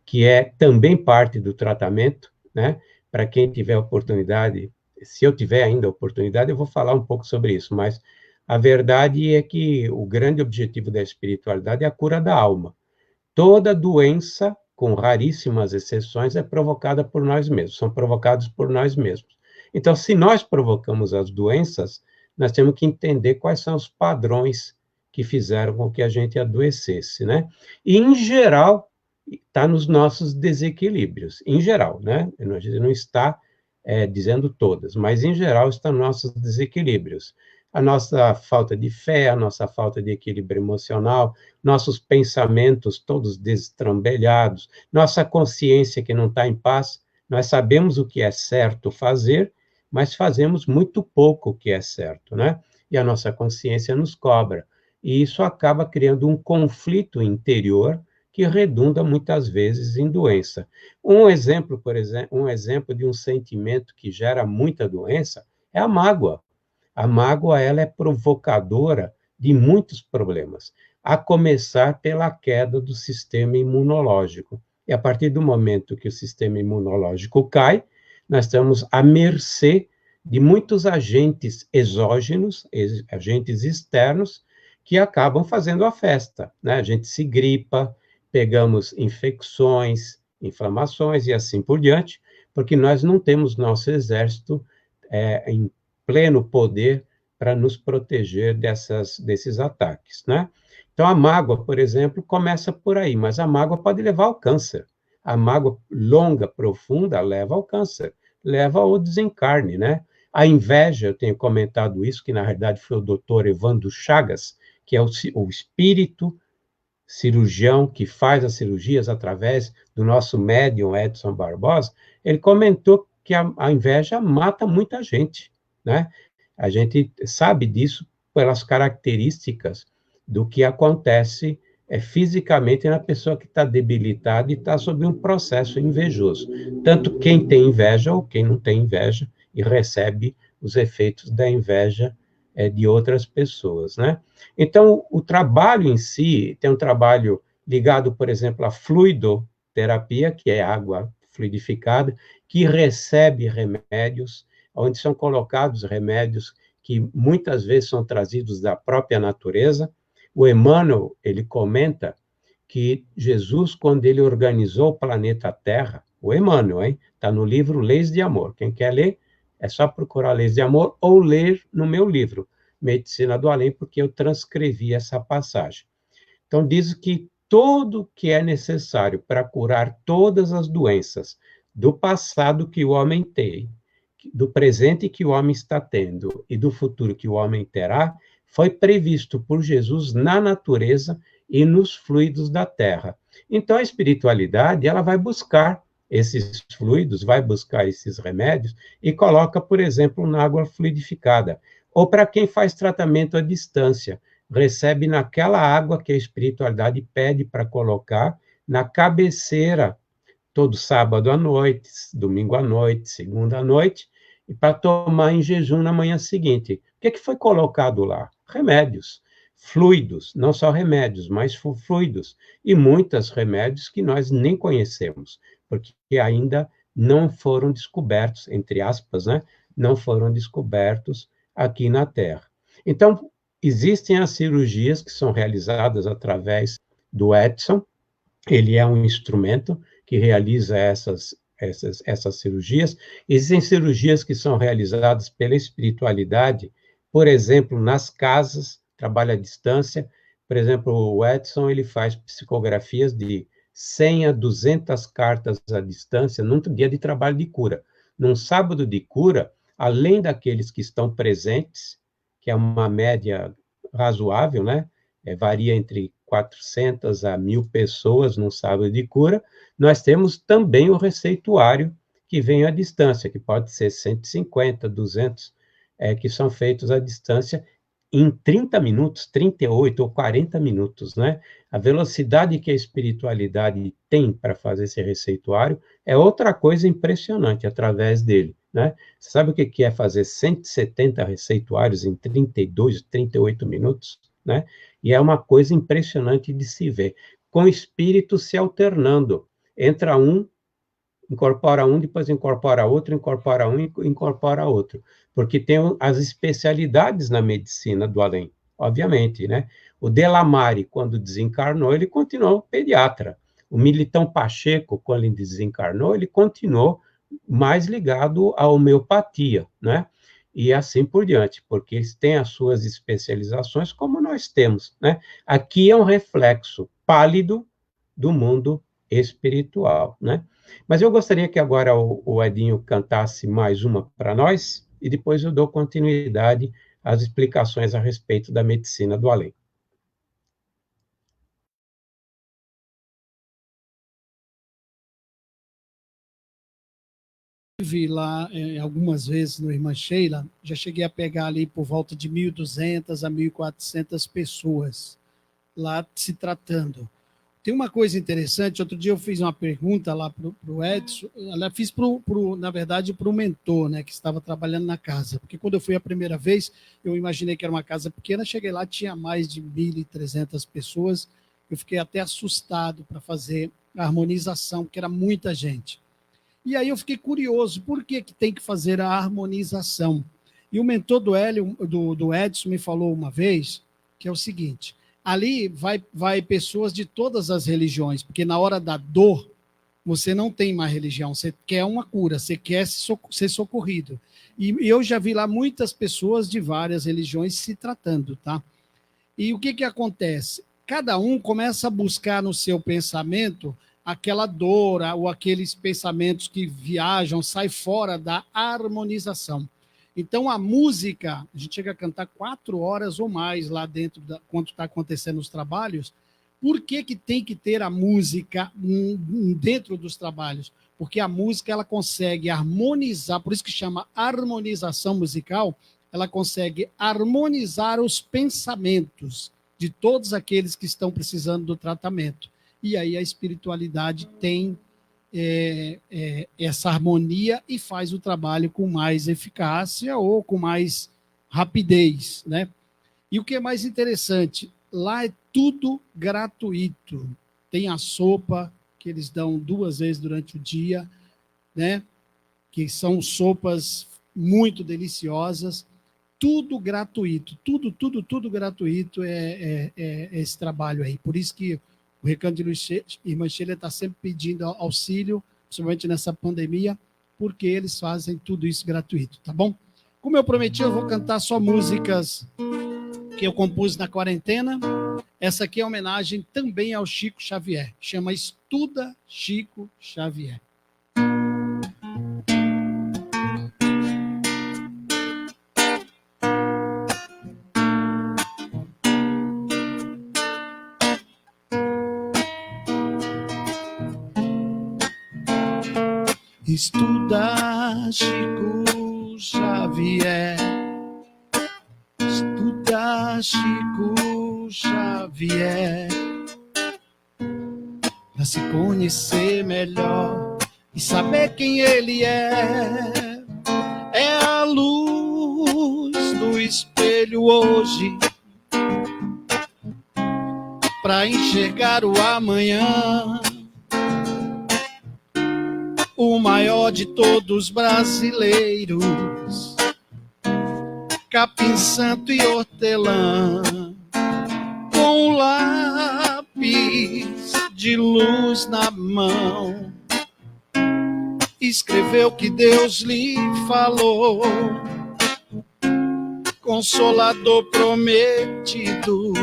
que é também parte do tratamento, né? Para quem tiver oportunidade, se eu tiver ainda oportunidade, eu vou falar um pouco sobre isso, mas a verdade é que o grande objetivo da espiritualidade é a cura da alma. Toda doença, com raríssimas exceções, é provocada por nós mesmos, são provocados por nós mesmos. Então, se nós provocamos as doenças, nós temos que entender quais são os padrões que fizeram com que a gente adoecesse, né? E, em geral, está nos nossos desequilíbrios, em geral, né? A gente não está dizendo todas, mas, em geral, está nos nossos desequilíbrios. A nossa falta de fé, a nossa falta de equilíbrio emocional, nossos pensamentos todos destrambelhados, nossa consciência que não está em paz. Nós sabemos o que é certo fazer, mas fazemos muito pouco o que é certo, né? E a nossa consciência nos cobra. E isso acaba criando um conflito interior que redunda muitas vezes em doença. Um exemplo, por exemplo, de um sentimento que gera muita doença é a mágoa. A mágoa, ela é provocadora de muitos problemas, a começar pela queda do sistema imunológico. E a partir do momento que o sistema imunológico cai, nós estamos à mercê de muitos agentes exógenos, agentes externos, que acabam fazendo a festa, né? A gente se gripa, pegamos infecções, inflamações e assim por diante, porque nós não temos nosso exército em pleno poder para nos proteger desses ataques, né? Então, a mágoa, por exemplo, começa por aí, mas a mágoa pode levar ao câncer. A mágoa longa, profunda, leva ao câncer, leva ao desencarne, né? A inveja, eu tenho comentado isso, que na verdade foi o doutor Evandro Chagas, que é o espírito cirurgião que faz as cirurgias através do nosso médium Edson Barbosa, ele comentou que a inveja mata muita gente, né? A gente sabe disso pelas características do que acontece fisicamente na pessoa que está debilitada e está sob um processo invejoso. Tanto quem tem inveja ou quem não tem inveja e recebe os efeitos da inveja de outras pessoas, né? Então, o trabalho em si tem um trabalho ligado, por exemplo, à fluidoterapia, que é água fluidificada, que recebe remédios, onde são colocados remédios que muitas vezes são trazidos da própria natureza. O Emmanuel, ele comenta que Jesus, quando ele organizou o planeta Terra, o Emmanuel, hein? Está no livro Leis de Amor. Quem quer ler, é só procurar Leis de Amor ou ler no meu livro, Medicina do Além, porque eu transcrevi essa passagem. Então, diz que tudo que é necessário para curar todas as doenças do passado que o homem tem, do presente que o homem está tendo e do futuro que o homem terá, foi previsto por Jesus na natureza e nos fluidos da terra. Então, a espiritualidade, ela vai buscar esses fluidos, vai buscar esses remédios e coloca, por exemplo, na água fluidificada. Ou para quem faz tratamento à distância, recebe naquela água que a espiritualidade pede para colocar na cabeceira, todo sábado à noite, domingo à noite, segunda à noite, e para tomar em jejum na manhã seguinte. O que foi colocado lá? Remédios, fluidos, não só remédios, mas fluidos, e muitos remédios que nós nem conhecemos, porque ainda não foram descobertos, entre aspas, né? Não foram descobertos aqui na Terra. Então, existem as cirurgias que são realizadas através do Edson, ele é um instrumento que realiza essas cirurgias. Existem cirurgias que são realizadas pela espiritualidade, por exemplo, nas casas, trabalho à distância. Por exemplo, o Edson, ele faz psicografias de 100 a 200 cartas à distância num dia de trabalho de cura. Num sábado de cura, além daqueles que estão presentes, que é uma média razoável, né? Varia entre 400 a 1.000 pessoas num sábado de cura, nós temos também o receituário que vem à distância, que pode ser 150, 200, que são feitos à distância em 30 minutos, 38 ou 40 minutos, né? A velocidade que a espiritualidade tem para fazer esse receituário é outra coisa impressionante através dele, né? Você sabe o que é fazer 170 receituários em 32, 38 minutos, né? E é uma coisa impressionante de se ver, com espíritos se alternando. Entra um, incorpora um, depois incorpora outro, incorpora um e incorpora outro. Porque tem as especialidades na medicina do além, obviamente, né? O Delamare, quando desencarnou, ele continuou pediatra. O Militão Pacheco, quando ele desencarnou, ele continuou mais ligado à homeopatia, né? E assim por diante, porque eles têm as suas especializações, como nós temos, né? Aqui é um reflexo pálido do mundo espiritual, né? Mas eu gostaria que agora o Edinho cantasse mais uma para nós, e depois eu dou continuidade às explicações a respeito da medicina do além. Vi lá algumas vezes no Irmã Sheila, já cheguei a pegar ali por volta de 1.200 a 1.400 pessoas lá se tratando. Tem uma coisa interessante, outro dia eu fiz uma pergunta lá para o Edson, fiz na verdade para o mentor, né, que estava trabalhando na casa, porque quando eu fui a primeira vez, eu imaginei que era uma casa pequena, cheguei lá, tinha mais de 1.300 pessoas, eu fiquei até assustado para fazer a harmonização, porque era muita gente. E aí eu fiquei curioso, por que tem que fazer a harmonização? E o mentor do Edson me falou uma vez, que é o seguinte, ali vai pessoas de todas as religiões, porque na hora da dor, você não tem mais religião, você quer uma cura, você quer ser socorrido. E eu já vi lá muitas pessoas de várias religiões se tratando, tá? E o que acontece? Cada um começa a buscar no seu pensamento aquela dor ou aqueles pensamentos que viajam, sai fora da harmonização. Então, a música, a gente chega a cantar 4 horas ou mais lá dentro, quando está acontecendo os trabalhos. Por que tem que ter a música dentro dos trabalhos? Porque a música ela consegue harmonizar, por isso que chama harmonização musical, ela consegue harmonizar os pensamentos de todos aqueles que estão precisando do tratamento. E aí a espiritualidade tem essa harmonia e faz o trabalho com mais eficácia ou com mais rapidez, né? E o que é mais interessante, lá é tudo gratuito. Tem a sopa que eles dão 2 vezes durante o dia, né? Que são sopas muito deliciosas, tudo gratuito, tudo gratuito esse trabalho aí. Por isso que o Recanto de Irmã Sheila está sempre pedindo auxílio, principalmente nessa pandemia, porque eles fazem tudo isso gratuito, tá bom? Como eu prometi, eu vou cantar só músicas que eu compus na quarentena. Essa aqui é homenagem também ao Chico Xavier. Chama Estuda Chico Xavier. Estuda Chico Xavier, estuda Chico Xavier, para se conhecer melhor e saber quem ele é a luz do espelho hoje, para enxergar o amanhã. O maior de todos brasileiros, capim santo e hortelã, com um lápis de luz na mão, escreveu que Deus lhe falou, consolador prometido,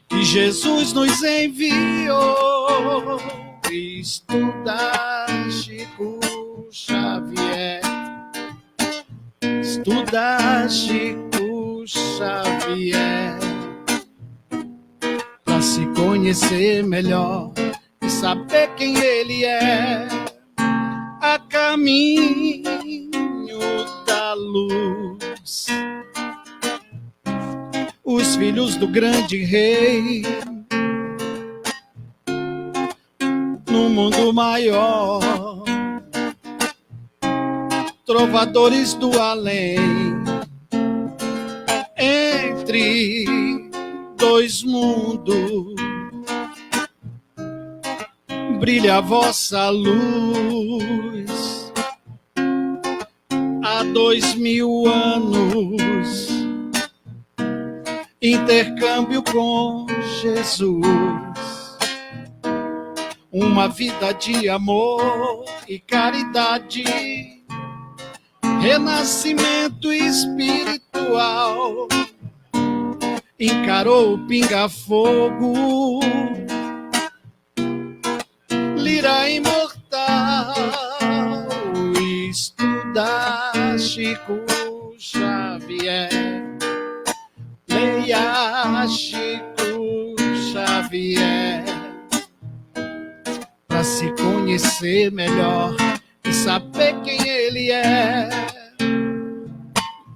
que Jesus nos enviou. Estuda Chico Xavier, estuda Chico Xavier, para se conhecer melhor e saber quem ele é, a caminho da luz. Os filhos do grande rei, no mundo maior, trovadores do além, entre 2 mundos, brilha a vossa luz. Há 2000 anos, intercâmbio com Jesus. uma vida de amor e caridade, renascimento espiritual. Encarou o pinga-fogo, lira imortal, estuda Chico Xavier, leia Chico Xavier, para se conhecer melhor e saber quem ele é.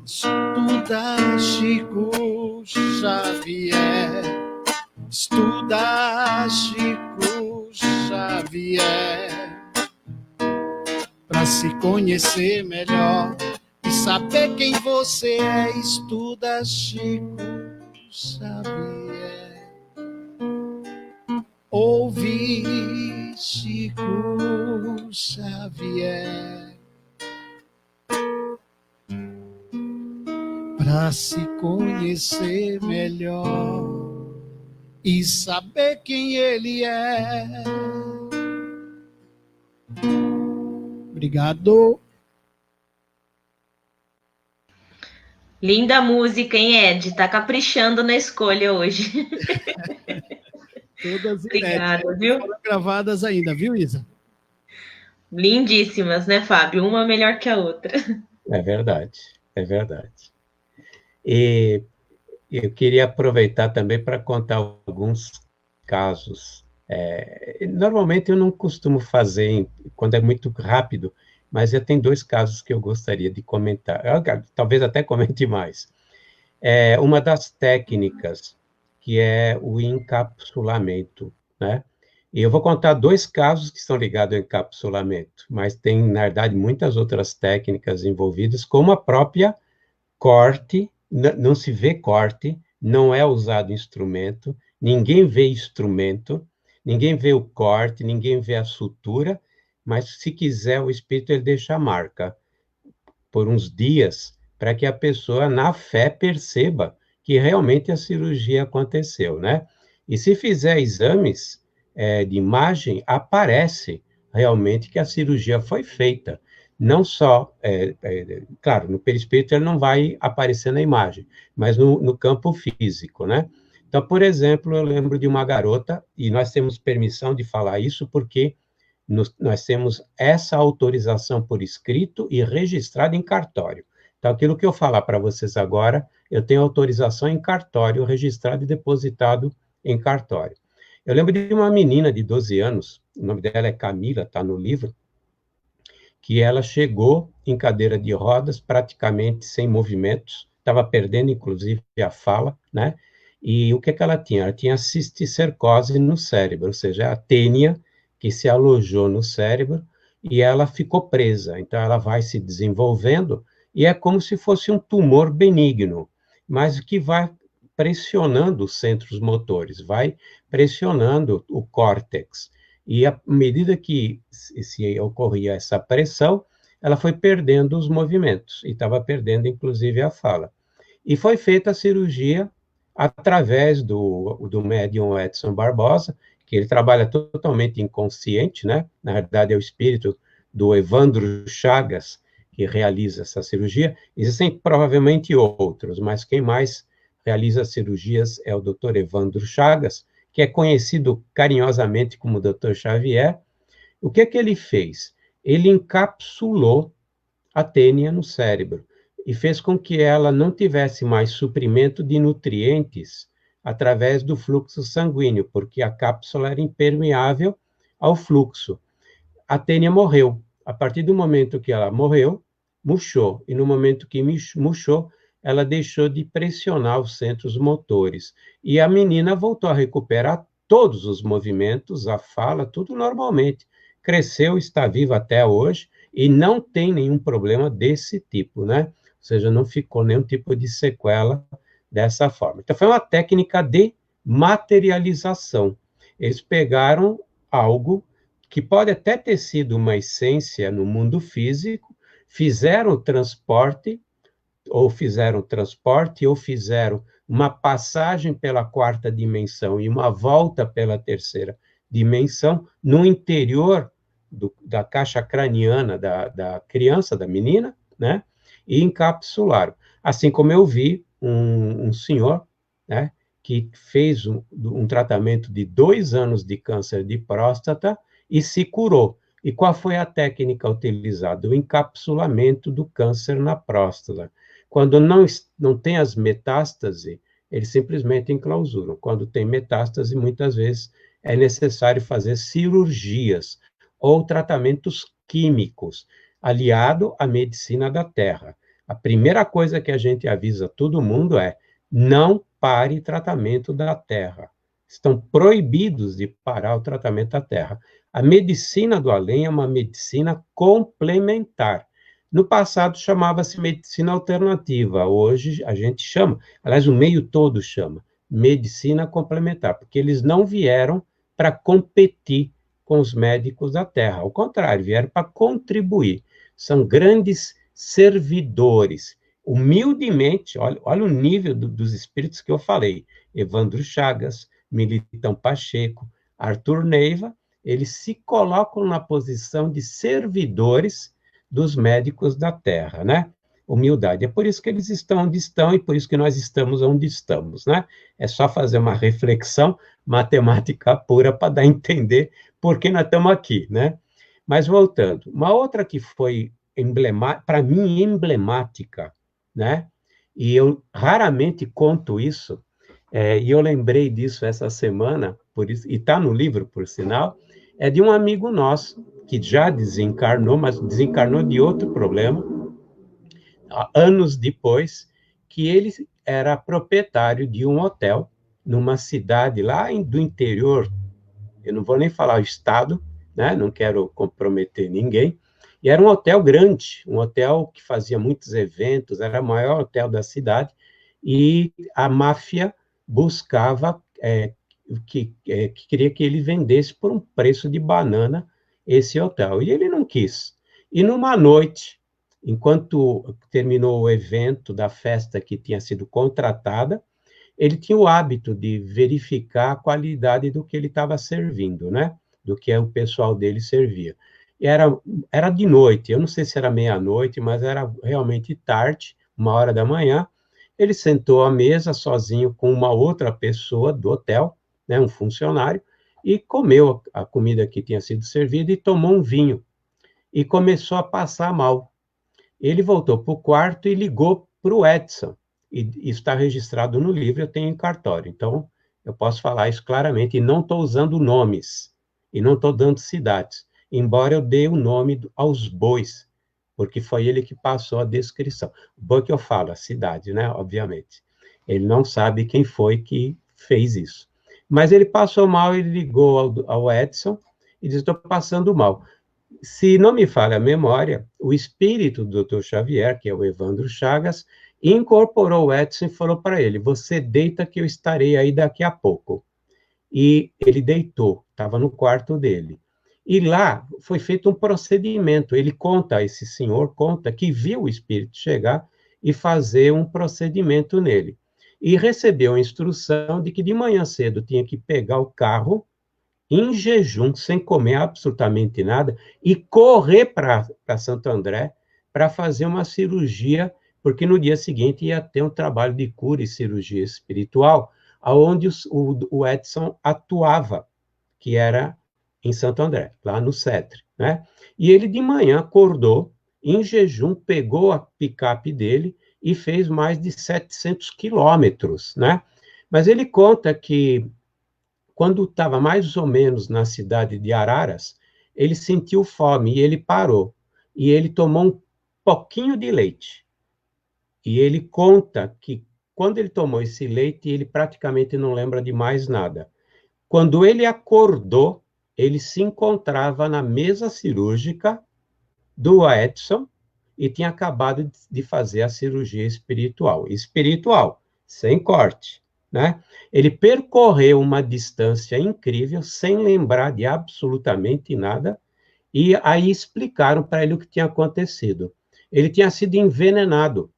Estuda Chico Xavier, estuda Chico Xavier, para se conhecer melhor e saber quem você é. Estuda Chico Xavier, ouve Chico Xavier, para se conhecer melhor e saber quem ele é. Obrigado. Linda música, hein, Ed? Tá caprichando na escolha hoje. Todas Obrigada, viu? Foram gravadas ainda, viu, Isa? Lindíssimas, né, Fábio? Uma melhor que a outra. É verdade, é verdade. E eu queria aproveitar também para contar alguns casos. Normalmente eu não costumo fazer quando é muito rápido, mas eu tenho 2 casos que eu gostaria de comentar. Talvez até comente mais. Uma das técnicas, que é o encapsulamento, né? E eu vou contar 2 casos que estão ligados ao encapsulamento, mas tem, na verdade, muitas outras técnicas envolvidas, como a própria corte. Não se vê corte, não é usado instrumento, ninguém vê instrumento, ninguém vê o corte, ninguém vê a sutura, mas se quiser o espírito ele deixa a marca por uns dias para que a pessoa na fé perceba que realmente a cirurgia aconteceu, né? E se fizer exames de imagem, aparece realmente que a cirurgia foi feita. Não só, claro, no perispírito ele não vai aparecer na imagem, mas no campo físico, né? Então, por exemplo, eu lembro de uma garota, e nós temos permissão de falar isso porque nós temos essa autorização por escrito e registrada em cartório. Então, aquilo que eu falar para vocês agora, eu tenho autorização em cartório, registrado e depositado em cartório. Eu lembro de uma menina de 12 anos, o nome dela é Camila, está no livro, que ela chegou em cadeira de rodas, praticamente sem movimentos, estava perdendo, inclusive, a fala, né? E o que ela tinha? Ela tinha cisticercose no cérebro, ou seja, a tênia que se alojou no cérebro e ela ficou presa. Então, ela vai se desenvolvendo e é como se fosse um tumor benigno, mas que vai pressionando os centros motores, vai pressionando o córtex. E à medida que se ocorria essa pressão, ela foi perdendo os movimentos, e estava perdendo, inclusive, a fala. E foi feita a cirurgia através do médium Edson Barbosa, que ele trabalha totalmente inconsciente, né? Na verdade, é o espírito do Evandro Chagas que realiza essa cirurgia. Existem provavelmente outros, mas quem mais realiza cirurgias é o Dr. Evandro Chagas, que é conhecido carinhosamente como Dr. Xavier. O que ele fez? Ele encapsulou a tênia no cérebro e fez com que ela não tivesse mais suprimento de nutrientes através do fluxo sanguíneo, porque a cápsula era impermeável ao fluxo. A tênia morreu. A partir do momento que ela morreu, murchou. E no momento que murchou, ela deixou de pressionar os centros motores. E a menina voltou a recuperar todos os movimentos, a fala, tudo normalmente. Cresceu, está viva até hoje e não tem nenhum problema desse tipo, né? Ou seja, não ficou nenhum tipo de sequela dessa forma. Então, foi uma técnica de materialização. Eles pegaram algo que pode até ter sido uma essência no mundo físico, fizeram ou fizeram uma passagem pela 4ª dimensão e uma volta pela 3ª dimensão, no interior da caixa craniana da criança, da menina, né? E encapsularam. Assim como eu vi um senhor, né, que fez um tratamento de 2 anos de câncer de próstata e se curou. E qual foi a técnica utilizada? O encapsulamento do câncer na próstata. Quando não tem as metástases, eles simplesmente enclausuram. Quando tem metástase, muitas vezes é necessário fazer cirurgias ou tratamentos químicos, aliado à medicina da terra. A primeira coisa que a gente avisa todo mundo é: não pare tratamento da terra. Estão proibidos de parar o tratamento da terra. A medicina do além é uma medicina complementar. No passado chamava-se medicina alternativa, hoje a gente chama, aliás, o meio todo chama, medicina complementar, porque eles não vieram para competir com os médicos da terra, ao contrário, vieram para contribuir. São grandes servidores. Humildemente, olha o nível dos espíritos que eu falei, Evandro Chagas, Militão Pacheco, Arthur Neiva, eles se colocam na posição de servidores dos médicos da terra, né? Humildade. É por isso que eles estão onde estão e por isso que nós estamos onde estamos, né? É só fazer uma reflexão matemática pura para dar a entender por que nós estamos aqui, né? Mas voltando, uma outra que foi para mim emblemática, né? E eu raramente conto isso, e eu lembrei disso essa semana, por isso, e está no livro, por sinal, é de um amigo nosso, que já desencarnou, mas desencarnou de outro problema, anos depois, que ele era proprietário de um hotel numa cidade lá do interior, eu não vou nem falar o estado, né? Não quero comprometer ninguém, e era um hotel grande, um hotel que fazia muitos eventos, era o maior hotel da cidade, e a máfia buscava, que queria que ele vendesse por um preço de banana esse hotel, e ele não quis. E numa noite, enquanto terminou o evento da festa que tinha sido contratada, ele tinha o hábito de verificar a qualidade do que ele estava servindo, né? Do que o pessoal dele servia. E era de noite, eu não sei se era meia-noite, mas era realmente tarde, 1h da manhã. Ele sentou à mesa sozinho com uma outra pessoa do hotel, né, um funcionário, e comeu a comida que tinha sido servida e tomou um vinho. E começou a passar mal. Ele voltou para o quarto e ligou para o Edson. E isso está registrado no livro, eu tenho em cartório. Então, eu posso falar isso claramente, e não estou usando nomes, e não estou dando cidades, embora eu dê o nome aos bois, porque foi ele que passou a descrição. O boi que eu falo, a cidade, né, obviamente. Ele não sabe quem foi que fez isso. Mas ele passou mal, ele ligou ao Edson e disse: estou passando mal. Se não me falha a memória, o espírito do Dr. Xavier, que é o Evandro Chagas, incorporou o Edson e falou para ele: você deita que eu estarei aí daqui a pouco. E ele deitou, estava no quarto dele. E lá foi feito um procedimento. Ele conta, esse senhor conta, que viu o espírito chegar e fazer um procedimento nele. E recebeu a instrução de que de manhã cedo tinha que pegar o carro, em jejum, sem comer absolutamente nada, e correr para Santo André para fazer uma cirurgia, porque no dia seguinte ia ter um trabalho de cura e cirurgia espiritual, onde o Edson atuava, que era em Santo André, lá no Cetre, né? E ele de manhã acordou, em jejum, pegou a picape dele e fez mais de 700 quilômetros, né? Mas ele conta que, quando estava mais ou menos na cidade de Araras, ele sentiu fome e ele parou. E ele tomou um pouquinho de leite. E ele conta que, quando ele tomou esse leite, ele praticamente não lembra de mais nada. Quando ele acordou, ele se encontrava na mesa cirúrgica do Edson e tinha acabado de fazer a cirurgia espiritual. Espiritual, sem corte, né? Ele percorreu uma distância incrível, sem lembrar de absolutamente nada, e aí explicaram para ele o que tinha acontecido. Ele tinha sido envenenado.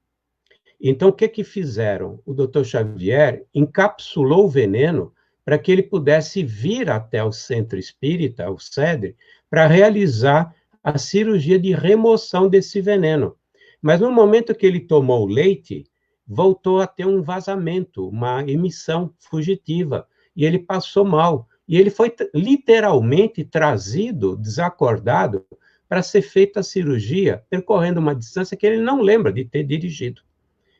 Então, o que fizeram? O Dr. Xavier encapsulou o veneno para que ele pudesse vir até o centro espírita, o CEDRE, para realizar a cirurgia de remoção desse veneno. Mas no momento que ele tomou o leite, voltou a ter um vazamento, uma emissão fugitiva, e ele passou mal. E ele foi literalmente trazido, desacordado, para ser feita a cirurgia, percorrendo uma distância que ele não lembra de ter dirigido.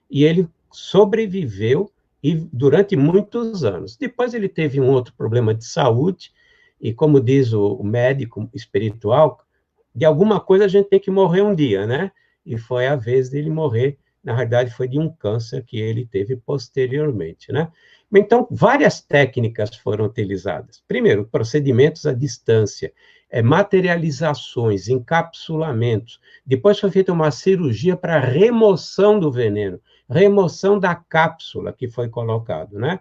E ele sobreviveu e durante muitos anos. Depois ele teve um outro problema de saúde, e como diz o médico espiritual, de alguma coisa a gente tem que morrer um dia, né? E foi a vez dele morrer, na verdade foi de um câncer que ele teve posteriormente, né? Então, várias técnicas foram utilizadas. Primeiro, procedimentos à distância, materializações, encapsulamentos. Depois foi feita uma cirurgia para remoção do veneno, remoção da cápsula que foi colocado, né?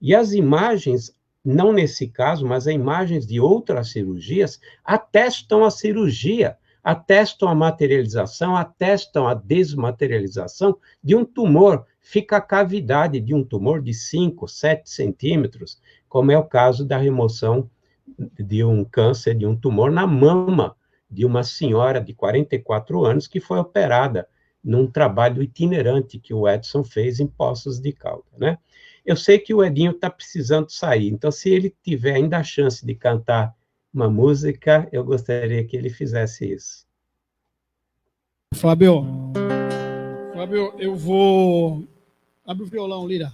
E as imagens, não nesse caso, mas as imagens de outras cirurgias, atestam a cirurgia, atestam a materialização, atestam a desmaterialização de um tumor. Fica a cavidade de um tumor de 5, 7 centímetros, como é o caso da remoção de um câncer, de um tumor na mama de uma senhora de 44 anos que foi operada num trabalho itinerante que o Edson fez em Poços de Caldas, né? Eu sei que o Edinho está precisando sair, então se ele tiver ainda a chance de cantar uma música, eu gostaria que ele fizesse isso. Fábio, eu vou... Abre o violão, Lira.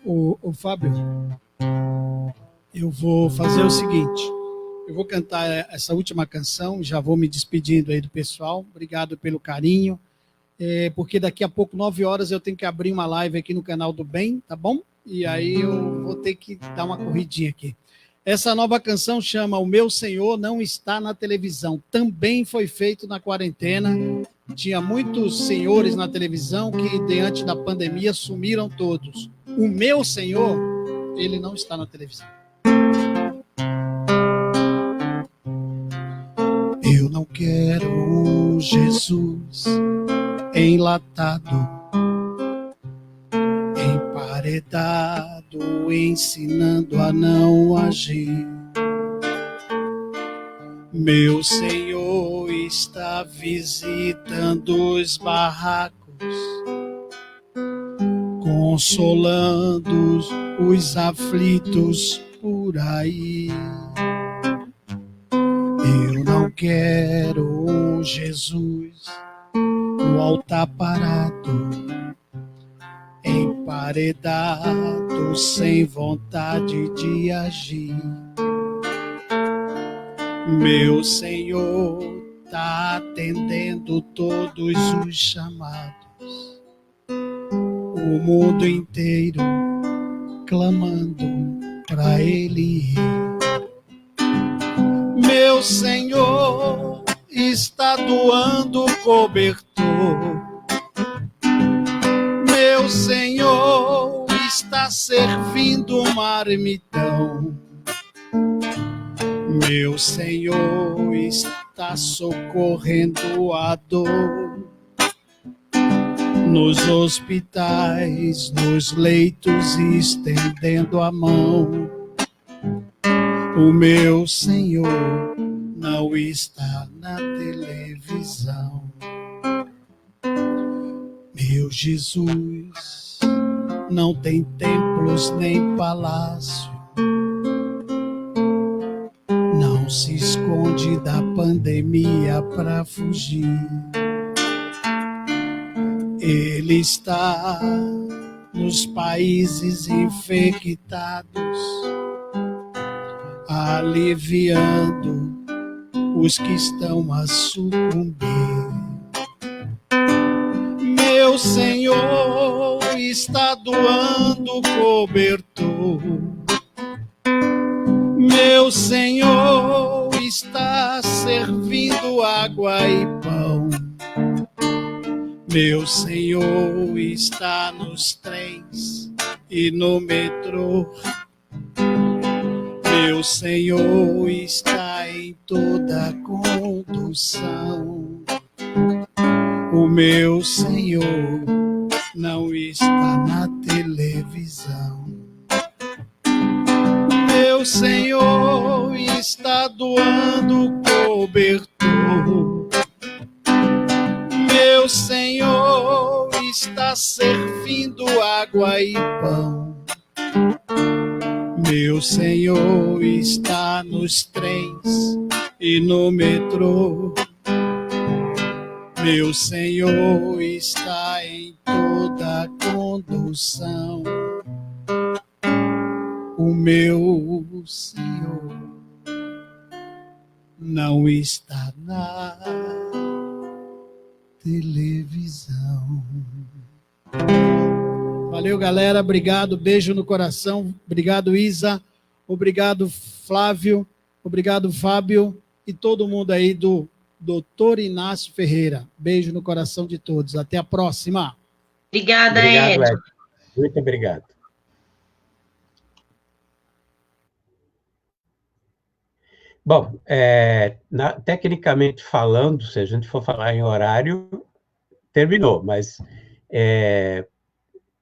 O Fábio, eu vou fazer o seguinte, eu vou cantar essa última canção, já vou me despedindo aí do pessoal, obrigado pelo carinho, porque daqui a pouco, 9 horas, eu tenho que abrir uma live aqui no canal do Bem, tá bom? E aí eu vou ter que dar uma corridinha aqui. Essa nova canção chama O Meu Senhor Não Está na Televisão. Também foi feito na quarentena. Tinha muitos senhores na televisão que, diante da pandemia, sumiram todos. O meu Senhor, ele não está na televisão. Eu não quero um Jesus enlatado, emparedado, ensinando a não agir. Meu Senhor está visitando os barracos, consolando os aflitos por aí. Eu não quero um Jesus no altar parado, emparedado, sem vontade de agir. Meu Senhor está atendendo todos os chamados, o mundo inteiro clamando para Ele ir. Meu Senhor está doando cobertor, meu Senhor está servindo marmitão, meu Senhor está socorrendo a dor nos hospitais, nos leitos, estendendo a mão. O meu Senhor não está na televisão. Meu Jesus não tem templos nem palácio, não se esconde da pandemia para fugir. Ele está nos países infectados, aliviando os que estão a sucumbir. Meu Senhor está doando cobertor, meu Senhor está servindo água e pão, meu Senhor está nos trens e no metrô, meu Senhor está em toda condução. O meu Senhor não está na televisão. Meu Senhor está doando cobertor. Meu Senhor está servindo água e pão. Meu Senhor está nos trens e no metrô. Meu Senhor está em toda condução. O meu Senhor não está na televisão. Valeu, galera. Obrigado. Beijo no coração. Obrigado, Isa. Obrigado, Flávio. Obrigado, Fábio. E todo mundo aí do Dr. Inácio Ferreira. Beijo no coração de todos. Até a próxima. Obrigada, Obrigado, Ed. Ed. Muito obrigado. Bom, tecnicamente falando, se a gente for falar em horário, terminou, mas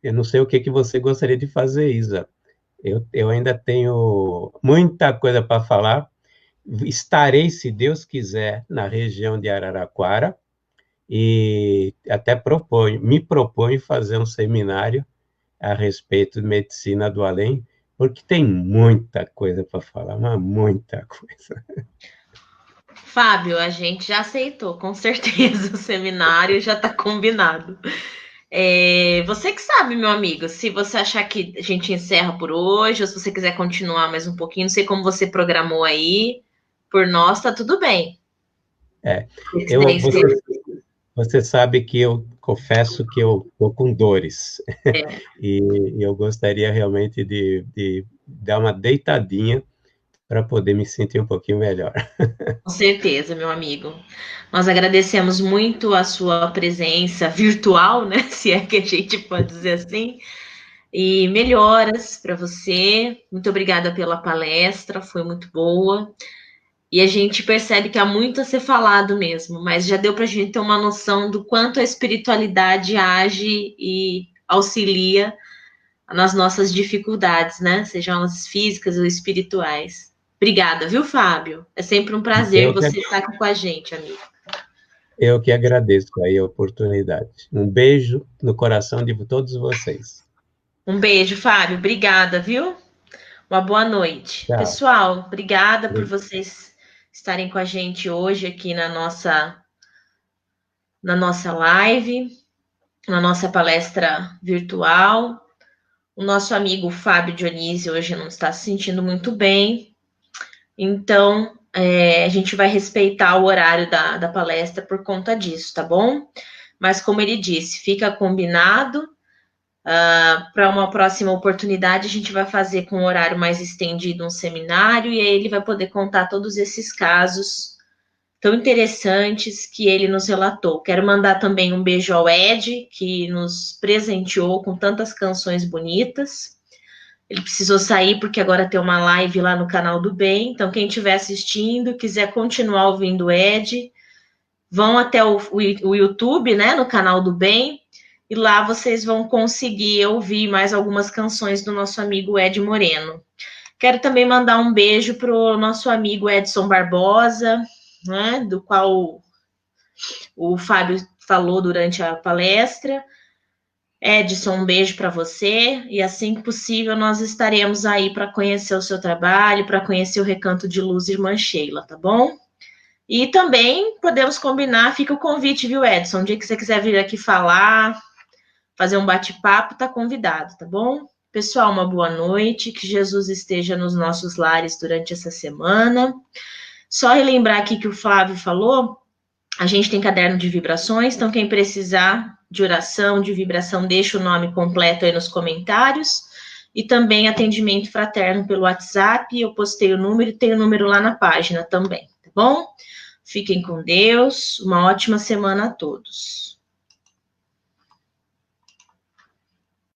eu não sei o que você gostaria de fazer, Isa. Eu ainda tenho muita coisa para falar. Estarei, se Deus quiser, na região de Araraquara e até me proponho fazer um seminário a respeito de medicina do além, porque tem muita coisa para falar, mas muita coisa. Fábio, a gente já aceitou, com certeza, o seminário já está combinado. Você que sabe, meu amigo, se você achar que a gente encerra por hoje, ou se você quiser continuar mais um pouquinho, não sei como você programou aí, por nós tá tudo bem. Você sabe que eu confesso que eu estou com dores, e eu gostaria realmente de dar uma deitadinha para poder me sentir um pouquinho melhor. Com certeza, meu amigo. Nós agradecemos muito a sua presença virtual, né? Se é que a gente pode dizer assim. E melhoras para você. Muito obrigada pela palestra, foi muito boa. E a gente percebe que há muito a ser falado mesmo, mas já deu para a gente ter uma noção do quanto a espiritualidade age e auxilia nas nossas dificuldades, né? Sejam elas físicas ou espirituais. Obrigada, viu, Fábio? É sempre um prazer você estar aqui com a gente, amigo. Eu que agradeço aí a oportunidade. Um beijo no coração de todos vocês. Um beijo, Fábio. Obrigada, viu? Uma boa noite. Tchau. Pessoal, obrigada por vocês estarem com a gente hoje aqui na nossa live, na nossa palestra virtual. O nosso amigo Fábio Dionísio hoje não está se sentindo muito bem, então a gente vai respeitar o horário da palestra por conta disso, tá bom? Mas como ele disse, fica combinado. Para uma próxima oportunidade, a gente vai fazer com um horário mais estendido um seminário, e aí ele vai poder contar todos esses casos tão interessantes que ele nos relatou. Quero mandar também um beijo ao Ed, que nos presenteou com tantas canções bonitas. Ele precisou sair porque agora tem uma live lá no canal do Bem, então quem estiver assistindo, quiser continuar ouvindo o Ed, vão até o YouTube, né, no canal do Bem, e lá vocês vão conseguir ouvir mais algumas canções do nosso amigo Ed Moreno. Quero também mandar um beijo para o nosso amigo Edson Barbosa, né, do qual o Fábio falou durante a palestra. Edson, um beijo para você, e assim que possível nós estaremos aí para conhecer o seu trabalho, para conhecer o Recanto de Luz Irmã Sheila, tá bom? E também podemos combinar, fica o convite, viu, Edson? Um dia que você quiser vir aqui falar, fazer um bate-papo, tá convidado, tá bom? Pessoal, uma boa noite, que Jesus esteja nos nossos lares durante essa semana. Só relembrar aqui que o Flávio falou, a gente tem caderno de vibrações, então quem precisar de oração, de vibração, deixa o nome completo aí nos comentários, e também atendimento fraterno pelo WhatsApp, eu postei o número, e tem o número lá na página também, tá bom? Fiquem com Deus, uma ótima semana a todos.